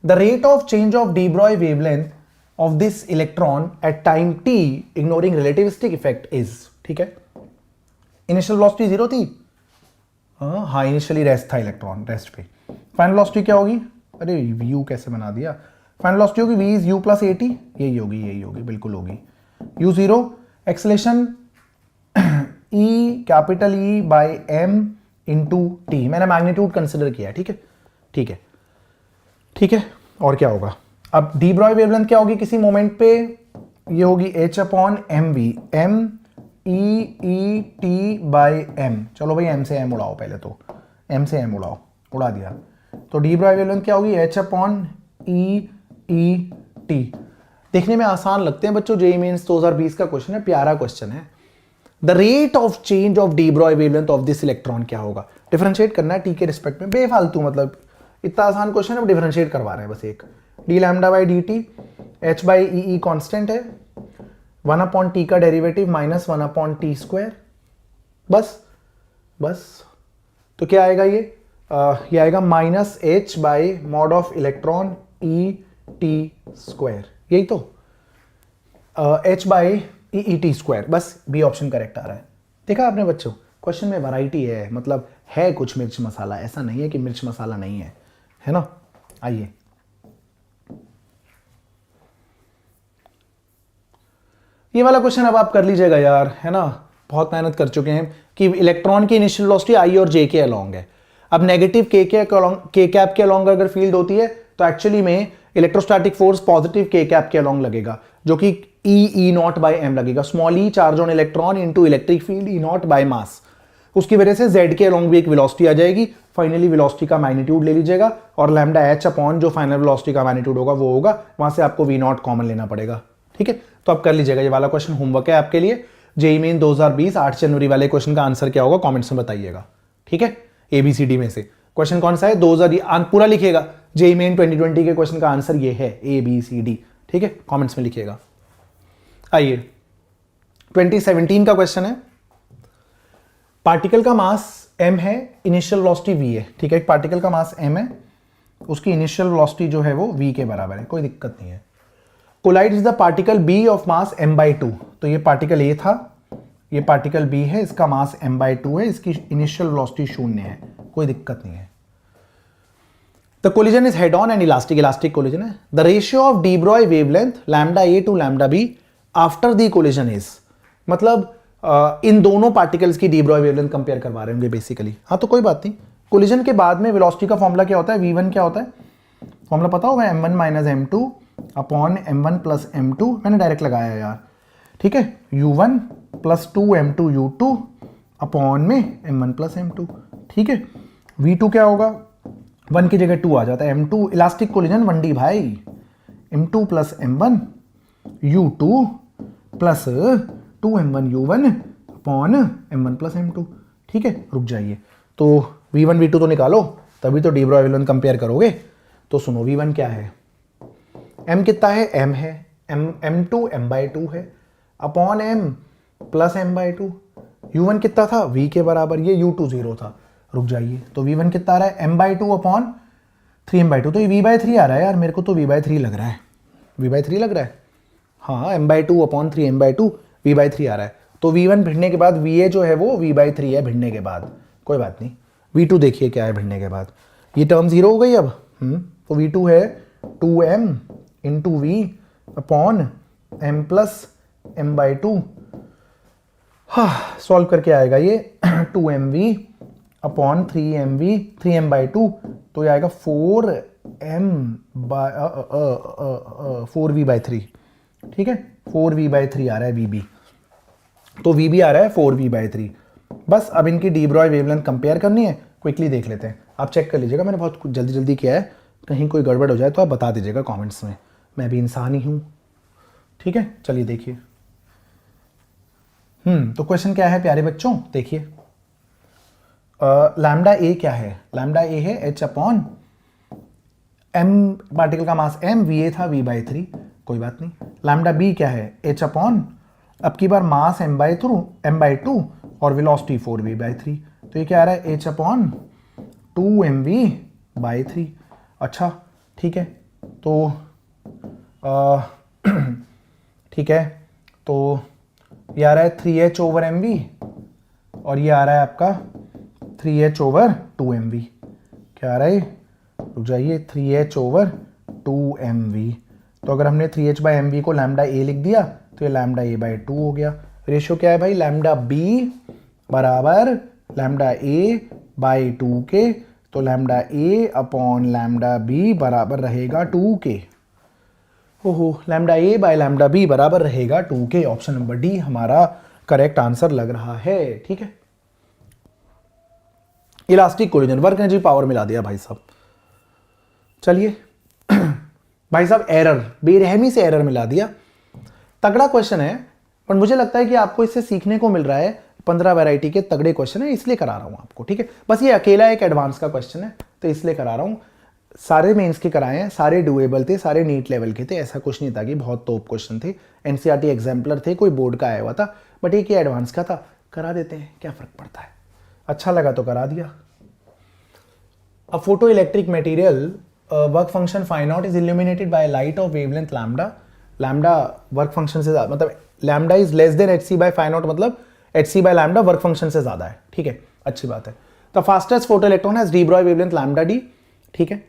the rate of change of de Broglie wavelength of this electron at time t ignoring relativistic effect is। ठीक है, initial velocity 0 थी, हाँ initially rest था electron, rest पे। Final velocity क्या होगी, अरे u कैसे बना दिया, फाइनल वेलोसिटी होगी v is u plus at, यही होगी बिल्कुल होगी, u0 acceleration e capital E by m into T, मैंने मैग्नीट्यूड कंसिडर किया। ठीक है, ठीक है, ठीक है, और क्या होगा, अब डी ब्रॉय वेवलेंथ क्या होगी किसी मोमेंट पे, ये होगी h upon M V, M E T by M. चलो भाई m से m उड़ाओ, पहले तो m से m उड़ाओ, उड़ा दिया। तो डी ब्रॉय वेवलेंथ क्या होगी, h अपॉन ई टी। देखने में आसान लगते हैं बच्चों, जेईई मेंस 2020 का क्वेश्चन है, प्यारा क्वेश्चन है। The rate of change of de Broglie wavelength of this electron क्या होगा, डिफरेंशिएट करना है टी के रिस्पेक्ट में, बेफालतू, मतलब इतना आसान क्वेश्चन है, डिफरेंशिएट करवा रहे हैं बस एक। D lambda by D T, H by E constant है, 1 अपॉन टी का derivative minus 1 upon T square, बस। तो क्या आएगा ये आएगा minus H by mod of electron E T square, यही तो, H by E T square, बस बी ऑप्शन करेक्ट आ रहा है। देखा आपने बच्चों, क्वेश्चन में वैरायटी है, मतलब है कुछ मिर्च मसाला, ऐसा नहीं है कि मिर्च मसाला नहीं है ना। आइए ये वाला क्वेश्चन अब आप कर लीजिएगा यार, है ना, बहुत मेहनत कर चुके हैं कि इलेक्ट्रॉन की इनिशियल वेलोसिटी आई और जे के अलोंग है। अब नेगेटिव के कैप के अलोंग अगर फील्ड होती है तो एक्चुअली में इलेक्ट्रोस्टैटिक फोर्स पॉजिटिव के कैप के अलोंग लगेगा, जो कि ई नॉट बाय एम लगेगा, small E charge on electron into electric field E nought by mass. उसकी वजह से जेड के अलोंग भी एक वेलोसिटी आ जाएगी। फाइनली वेलोसिटी का मैग्नीट्यूड ले लीजिएगा और लैम्डा एच अपॉन जो फाइनल वेलोसिटी का मैग्नीट्यूड होगा वो होगा, वहां से आपको वी नॉट कॉमन लेना पड़ेगा। ठीक है, तो आप कर लीजिएगा, ये वाला क्वेश्चन होमवर्क है आपके लिए। जेईई मेन 2020 8 जनवरी वाले क्वेश्चन का आंसर क्या होगा कमेंट्स में बताइएगा। ठीक है, एबीसीडी में से क्वेश्चन कौन सा है 2000 पूरा लिखिएगा। जेईई मेन 2020 के क्वेश्चन का आंसर ये है ABCD। ठीक है, कमेंट्स में लिखिएगा। आइए 2017 का क्वेश्चन है, पार्टिकल का मास m है, इनिशियल वेलोसिटी v है। ठीक है, एक पार्टिकल का मास m है, उसकी इनिशियल वेलोसिटी जो है वो v के बराबर है, कोई दिक्कत नहीं है। Collides the particle b of mass m/2, तो ये पार्टिकल a था, ये पार्टिकल b है, इसका मास m/2 है, इसकी इनिशियल वेलोसिटी 0 है, कोई दिक्कत नहीं है। The collision is head on and elastic collision है। The ratio of de Broglie wavelength lambda a to lambda b after the collision is, मतलब इन दोनों पार्टिकल्स की डी ब्रॉय वेवलेंथ कंपेयर करवा रहे होंगे बेसिकली। हाँ तो कोई बात नहीं, कोलिजन के बाद में वेलोसिटी का फॉर्मूला क्या होता है, v1 क्या होता है, फॉर्मूला पता होगा m1 minus m2 upon m1 plus m2, मैंने डायरेक्ट लगाया यार। ठीक है, u1 plus 2m2 u2 upon में m1 प्लस m2। ठीक है, v2 क्या होगा, 1 की जगह 2 आ जाता है, m2 इलास्टिक कोलिजन 1D भाई, m2 plus m1 u2 plus 2m1 u1 upon m1 plus m2। ठीक है, रुक जाइए, तो v1 v2 तो निकालो, तभी तो डी ब्रॉय वेवलेंथ कंपेयर करोगे। तो सुनो v1 क्या है, m कितना है, m है, m2 m/2 है upon m plus m/2। u1 कितना था, v के बराबर, ये u2 0 था। रुक जाइए, तो v1 कितना आ रहा है, m/2 अपॉन 3m/2, तो ये v/3 आ रहा है यार, मेरे को तो v/3 लग रहा है, v/3 लग रहा है, हाँ m/2 अपॉन 3m/2 v/3 आ रहा है। तो v1 भिड़ने के बाद va जो है वो v/3 है भिड़ने के बाद, कोई बात नहीं। v2 देखिए क्या है भिड़ने के बाद, ये टर्म 0 हो गई अब। तो v2 है 2m into v upon m plus m/2। हाँ, सॉल्व करके आएगा ये 2mv अपॉन 3m/2, तो ये आएगा 4v/3। ठीक है, 4v/3 आ रहा है vb, तो vb आ रहा है 4v/3। बस अब इनकी डी ब्रॉय वेवलेंथ कंपेयर करनी है, क्विकली देख लेते हैं। आप चेक कर लीजिएगा, मैंने बहुत जल्दी किया है, कहीं कोई गड़बड़ हो जाए तो आप बता दीजिएगा कमेंट्स में, मैं भी इंसान ही हूँ। ठीक है, चलिए देखिए। तो क्वेश्चन क्या है प्यारे बच्चों, देखिए लैम्डा ए क्या है, लैम्डा ए है h अपॉन m, पार्टिकल का मास m, va था v/3, कोई बात नहीं। लैम्डा बी क्या है, h अपॉन, अब की बार मास m/2 और वेलोसिटी 4v/3, तो ये क्या आ रहा है, h अपॉन 2mv/3। अच्छा ठीक है, तो ठीक है, तो ये आ रहा है 3h ओवर mv और ये आ रहा है आपका 3h ओवर 2mv। क्या आ रहा है, रुक जाइए, 3h ओवर 2mv। तो अगर हमने 3h/mv को लैम्डा a लिख दिया तो ये लैम्डा a/2 हो गया। रेशियो क्या है भाई, लैम्डा b बराबर लैम्डा a/2 के, तो lambda a upon lambda b बराबर रहेगा 2k। ओहो, lambda a by lambda b बराबर रहेगा 2k। ऑप्शन नंबर डी हमारा करेक्ट आंसर लग रहा है। ठीक है, elastic collision, work energy power मिला दिया भाई साहब। चलिए भाई साहब, एरर, बेरहमी से एरर मिला दिया। तगड़ा क्वेश्चन है, पर मुझे लगता है कि आपको इससे सीखने को मिल रहा है। 15 वैरायटी के तगड़े क्वेश्चन है, इसलिए करा रहा हूं आपको। ठीक है, बस ये अकेला एक एडवांस का क्वेश्चन है, तो इसलिए करा रहा हूं। सारे मेंस के कराए हैं, सारे डुएबल थे, सारे नीट लेवल के थे, ऐसा कुछ नहीं था कि बहुत टॉप क्वेश्चन थे, एनसीईआरटी एग्जाम्पलर थे, कोई बोर्ड का आया हुआ था, बट एक ये एडवांस का था, करा देते हैं, क्या फर्क पड़ता है। अच्छा लगा तो करा दिया। A photoelectric material work function phi naught is illuminated by light of wavelength lambda. Lambda work function से ज़्यादा, मतलब lambda is less than hc by phi naught, मतलब hc by lambda work function से ज़्यादा है। ठीक है, अच्छी बात है। The fastest photo electron has de Broglie wavelength lambda d, ठीक है।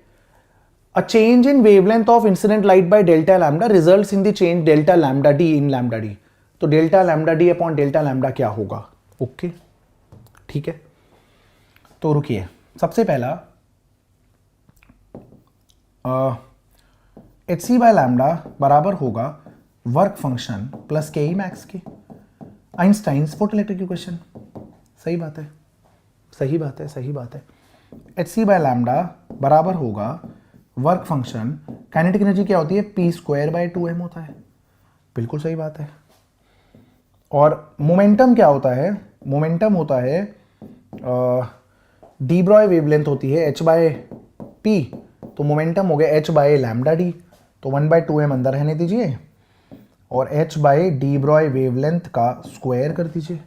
A change in wavelength of incident light by delta lambda results in the change delta lambda d in lambda d. तो delta lambda d upon delta lambda क्या होगा? Okay, ठीक है। तो रुकिए, सबसे पहला एच सी बाय लैम्डा बराबर होगा वर्क फंक्शन प्लस के ई मैक्स के, आइंस्टाइन्स फोटोइलेक्ट्रिक इक्वेशन। सही बात है, सही बात है, सही बात है। एच सी बाय लैम्डा बराबर होगा वर्क फंक्शन, काइनेटिक एनर्जी क्या होती है? पी स्क्वायर बाय 2m होता है। बिल्कुल सही बात है। और मोमेंटम क्या होता है? मोमेंटम होता है डी ब्रॉय वेवलेंथ होती है h बाय पी, तो मोमेंटम हो गया h बाय लैम्डा डी, तो 1/2m अंदर रहने दीजिए और h by de Broglie wavelength का स्क्वायर कर दीजिए।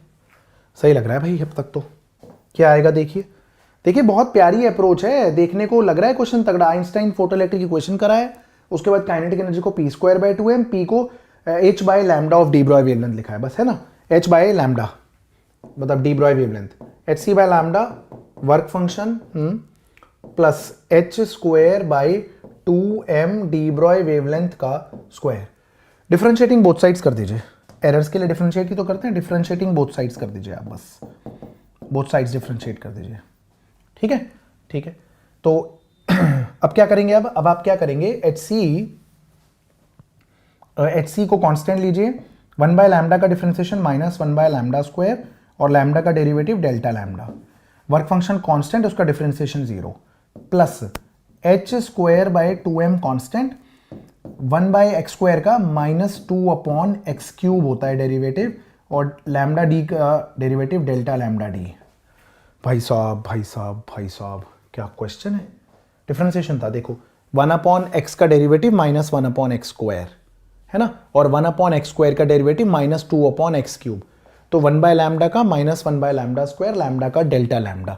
सही लग रहा है भाई अब तक तो। क्या आएगा देखिए, देखिए बहुत प्यारी अप्रोच है, देखने को लग रहा है क्वेश्चन तगड़ा। आइंस्टाइन फोटोइलेक्ट्रिक इक्वेशन करा है, उसके बाद काइनेटिक एनर्जी को P square by 2m, P को h by lambda of de Broglie wavelength लिखा है, बस है ना। h बाय लैम्डा मतलब de Broglie wavelength, H C by lambda work function plus h square by 2m de Broglie wavelength का square. Differentiating both sides कर दीजिए, errors के लिए डिफरेंशिएट ही तो करते हैं, डिफरेंशिएटिंग बोथ साइड्स कर दीजिए आप, बस बोथ साइड्स डिफरेंशिएट कर दीजिए, ठीक है, ठीक है। तो अब क्या करेंगे? अब आप क्या करेंगे? एच सी को कांस्टेंट लीजिए, 1 बाय लैम्डा का differentiation minus 1 by lambda square और लैम्डा का derivative delta lambda, work function constant, उसका differentiation 0 plus h square by 2m constant, 1 by x square का -2 अपॉन एक्स क्यूब होता है डेरिवेटिव, और लैम्डा डी का डेरिवेटिव डेल्टा लैम्डा डी। भाई साहब भाई साहब भाई साहब, क्या क्वेश्चन है! डिफरेंशिएशन था, देखो 1 अपॉन एक्स का derivative minus 1 upon x square है ना, और 1 अपॉन एक्स स्क्वायर का डेरिवेटिव -2 अपॉन एक्स क्यूब, तो 1 बाय लैम्डा का minus 1 by lambda square, lambda का delta lambda,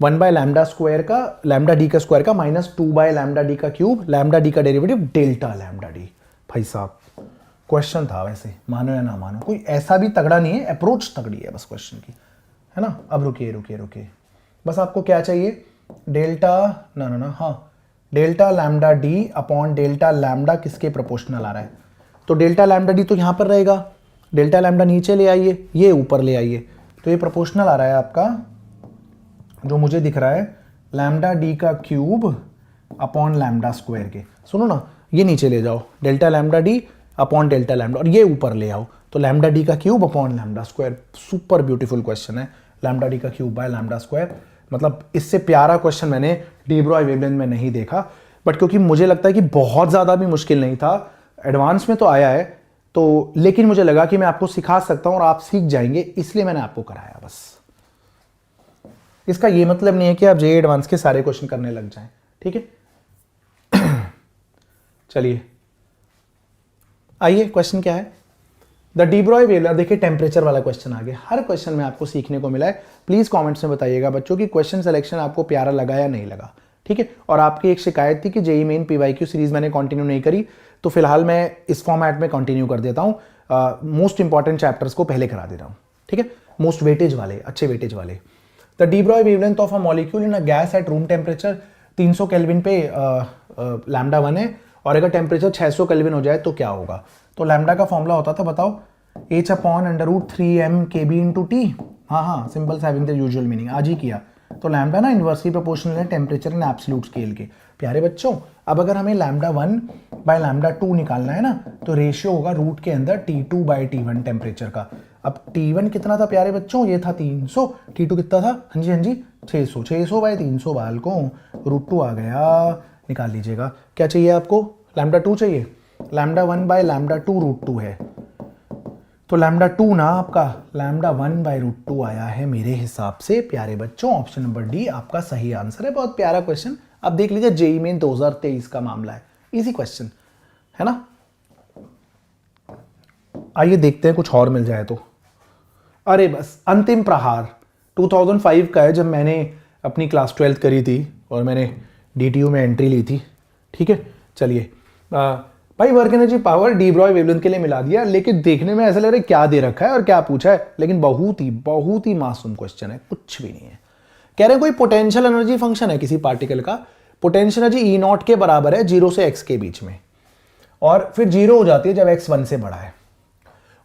1 by lambda square का लैम्डा डी का स्क्वायर का -2 बाय लैम्डा डी का क्यूब, लैम्डा डी का डेरिवेटिव डेल्टा लैम्डा डी। भाई साहब क्वेश्चन था वैसे, मानो या ना मानो, कोई ऐसा भी तगड़ा नहीं है, अप्रोच तगड़ी है बस क्वेश्चन की, है ना। अब रुकिए रुकिए रुकिए, बस आपको क्या चाहिए? डेल्टा ना हाँ, delta lambda d upon delta lambda किसके प्रोपोर्शनल आ रहा है? तो डेल्टा लैम्डा डी तो यहाँ पर रहेगा, डेल्टा लैम्डा नीचे ले आइए, ये ऊपर ले आइए, तो ये प्रोपोर्शनल आ रहा है आपका, जो मुझे दिख रहा है लैम्डा डी का क्यूब अपॉन लैम्डा स्क्वायर के। सुनो ना, ये नीचे ले जाओ, delta lambda d upon delta lambda, और ये ऊपर ले आओ, तो लैम्डा डी का cube upon lambda square. Super beautiful question है, लैम्डा डी का क्यूब बाय लैम्डा स्क्वायर। मतलब इससे प्यारा क्वेश्चन मैंने डी ब्रॉय वेवलेंथ में नहीं देखा, बट क्योंकि मुझे लगता है कि बहुत ज़्यादा भी मुश्किल नहीं था, एडवांस में तो आया है, तो लेकिन मुझे लगा कि मैं आपको सिखा सकता हूं और आप सीख जाएंगे, इसलिए मैंने आपको कराया बस। इसका ये मतलब नहीं है कि आप जे एडवांस के सारे क्वेश्चन करने लग जाएं, ठीक है। चलिए आइए, क्वेश्चन क्या है? द डी ब्रॉय वेवलेंथ, देखिए टेम्परेचर वाला क्वेश्चन आ गया। हर क्वेश्चन में आपको सीखने को मिला है। प्लीज कमेंट्स में बताइएगा बच्चों की क्वेश्चन सिलेक्शन आपको प्यारा लगा या नहीं लगा, ठीक है। और आपकी एक शिकायत थी कि जेई मेन पीवाईक्यू सीरीज मैंने कंटिन्यू नहीं करी, तो फिलहाल मैं इस फॉर्मेट में कंटिन्यू कर देता हूँ। मोस्ट इंपॉर्टेंट चैप्टर्स को पहले करा दे रहा हूँ, ठीक है, मोस्ट वेटेज वाले, अच्छे वेटेज वाले। The D Broglie wavelength of a molecule in a gas at room temperature 300 kelvin पे लैम्डा 1 है, और अगर टेम्परेचर 600 केल्विन हो जाए तो क्या होगा? तो लैम्डा का फॉर्मूला होता था, बताओ, h upon √3m kb into t. हाँ, symbols having the usual meaning, आज ही किया। तो लैम्डा ना इन्वर्सली प्रोपोर्शनल है टेम्परेचर इन एब्सोल्यूट स्केल के। प्यारे बच्चों, अब अगर हमें लैम्डा 1 बाय लैम्डा 2 निकालना है ना, तो रेशियो होगा रूट के अंदर T2 बाय T1 टेम्परेचर का। अब T1 कितना था प्यारे बच्चों? ये था 300, T2 कितना था? हाँ जी 600, 600 बाय 300 बाल को √2 आ गया, निकाल लीजिएगा। क्या चाहिए आपको? लैम्डा 2 चाहिए। लैम्डा 1 बाय लैम्डा 2 √2 है, तो लैम्डा 2 ना आपका लैम्डा 1 बाय √2 आया है मेरे हिसाब से। प्यारे बच्चों, ऑप्शन नंबर डी आपका सही आंसर है। बहुत प्यारा क्वेश्चन, आप देख लीजिए, जेईई मेन 2023 का मामला है, इजी क्वेश्चन है ना। आइए देखते हैं कुछ और मिल जाए तो। अरे बस, अंतिम प्रहार 2005 का है, जब मैंने अपनी क्लास 12th करी थी और मैंने DTU में एंट्री ली थी, ठीक है। चलिए भाई, work energy power D Broglie wavelength के लिए मिला दिया, लेकिन देखने में ऐसा लग रहा है क्या दे रखा है और क्या पूछा है, लेकिन बहुत ही मासूम क्वेश्चन है, कुछ भी नहीं है। कह रहे हैं कोई पोटेंशियल एनर्जी फंक्शन है किसी पार्टिकल का, पोटेंशियल एनर्जी ई नॉट के बराबर है 0 से x के बीच में, और फिर 0 हो जाती है जब x 1 से बड़ा है,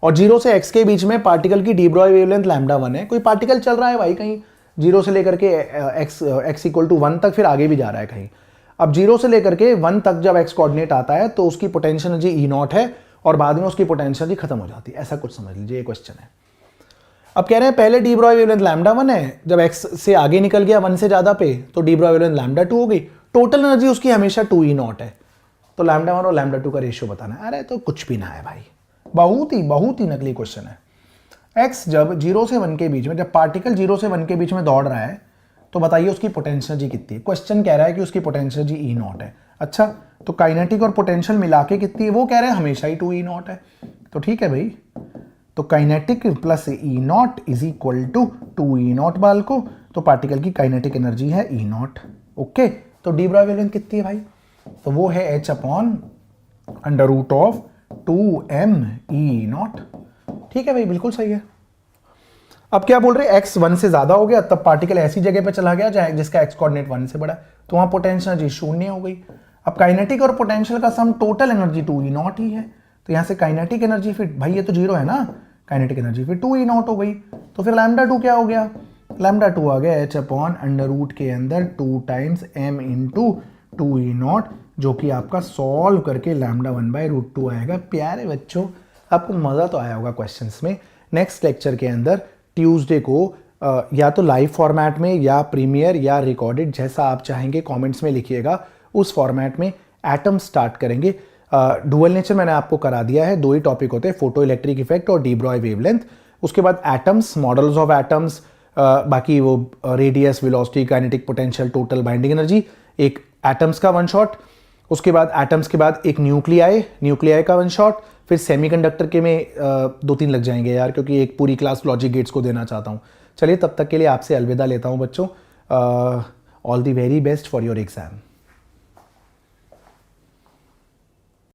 और 0 से x के बीच में पार्टिकल की डी ब्रॉय वेवलेंथ लैम्डा 1 है। कोई पार्टिकल चल रहा है भाई कहीं 0 से लेकर के x इक्वल टू 1 तक, फिर आगे भी जा रहा है कहीं। अब 0 से लेकर के 1 तक जब x कोऑर्डिनेट आता है तो उसकी पोटेंशियल एनर्जी ई नॉट है और बाद में उसकी पोटेंशियल एनर्जी खत्म हो जाती है, ऐसा कुछ समझ लीजिए, ये क्वेश्चन है। अब कह रहे हैं पहले डी ब्रॉय वेवलेंथ लैम्डा 1 है, जब x से आगे निकल गया 1 से ज्यादा पे तो डी ब्रॉय वेवलेंथ लैम्डा 2 हो गई, टोटल एनर्जी उसकी हमेशा 2 ई नॉट है, तो लैम्डा 1 और लैम्डा 2 का रेशियो बताना है। अरे तो कुछ भी ना है भाई, बहुत ही नकली क्वेश्चन है। x जब 0 से 1 के बीच में, जब पार्टिकल 0 से 1 के बीच में दौड़ रहा है तो बताइए उसकी पोटेंशियल एनर्जी कितनी है। क्वेश्चन कह रहा है कि उसकी पोटेंशियल एनर्जी ई नॉट है। अच्छा तो काइनेटिक और पोटेंशियल मिला के कितनी है, वो कह रहे हैं हमेशा ही 2 ई नॉट है, तो ठीक है भाई, तो kinetic plus E nought is equal to 2 E nought बाल को, तो पार्टिकल की काइनेटिक एनर्जी है ई नॉट। ओके, तो डी ब्रॉय वेवलेंथ कितनी है भाई, तो वो है h upon under root of 2m E nought. ठीक है भाई, बिल्कुल सही है। अब क्या बोल रहे हैं, x 1 से ज्यादा हो गया तब पार्टिकल ऐसी जगह पे चला गया जहां जिसका x कोऑर्डिनेट 1 से बड़ा है, तो वहां पोटेंशियल एनर्जी शून्य हो गई। अब काइनेटिक और पोटेंशियल का sum total energy 2 E not ही है, तो यहां से काइनेटिक एनर्जी फिर भाई ये तो 0 है ना, काइनेटिक एनर्जी फिर 2 ई नॉट हो गई, तो फिर लैम्डा 2 क्या हो गया, लैम्डा 2 आ गया h अपॉन अंडर रूट के अंदर 2 times m into 2 E not, जो कि आपका सॉल्व करके लैम्डा 1/√2 आएगा। प्यारे बच्चों, आपको मज़ा तो आया होगा क्वेश्चंस में। नेक्स्ट लेक्चर के अंदर ट्यूसडे को या तो लाइव फॉर्मेट में या प्रीमियर या रिकॉर्डेड, जैसा आप चाहेंगे कमेंट्स में लिखिएगा, उस फॉर्मेट में एटम स्टार्ट करेंगे। डुअल नेचर मैंने आपको करा दिया है, 2 ही टॉपिक होते हैं, फोटो इलेक्ट्रिक इफेक्ट और डी ब्रॉय वेवलेंथ। उसके बाद एटम्स, मॉडल्स ऑफ एटम्स, बाकी वो radius, velocity, kinetic, potential, total binding energy, एक एटम्स का वन शॉट। उसके बाद एटम्स के बाद एक न्यूक्लियाई का वन शॉट, फिर सेमीकंडक्टर के में 2-3 लग जाएंगे यार, क्योंकि एक पूरी क्लास लॉजिक गेट्स को देना चाहता हूँ। चलिए तब तक के लिए आपसे अलविदा लेता हूँ बच्चों। All the very best for your exam.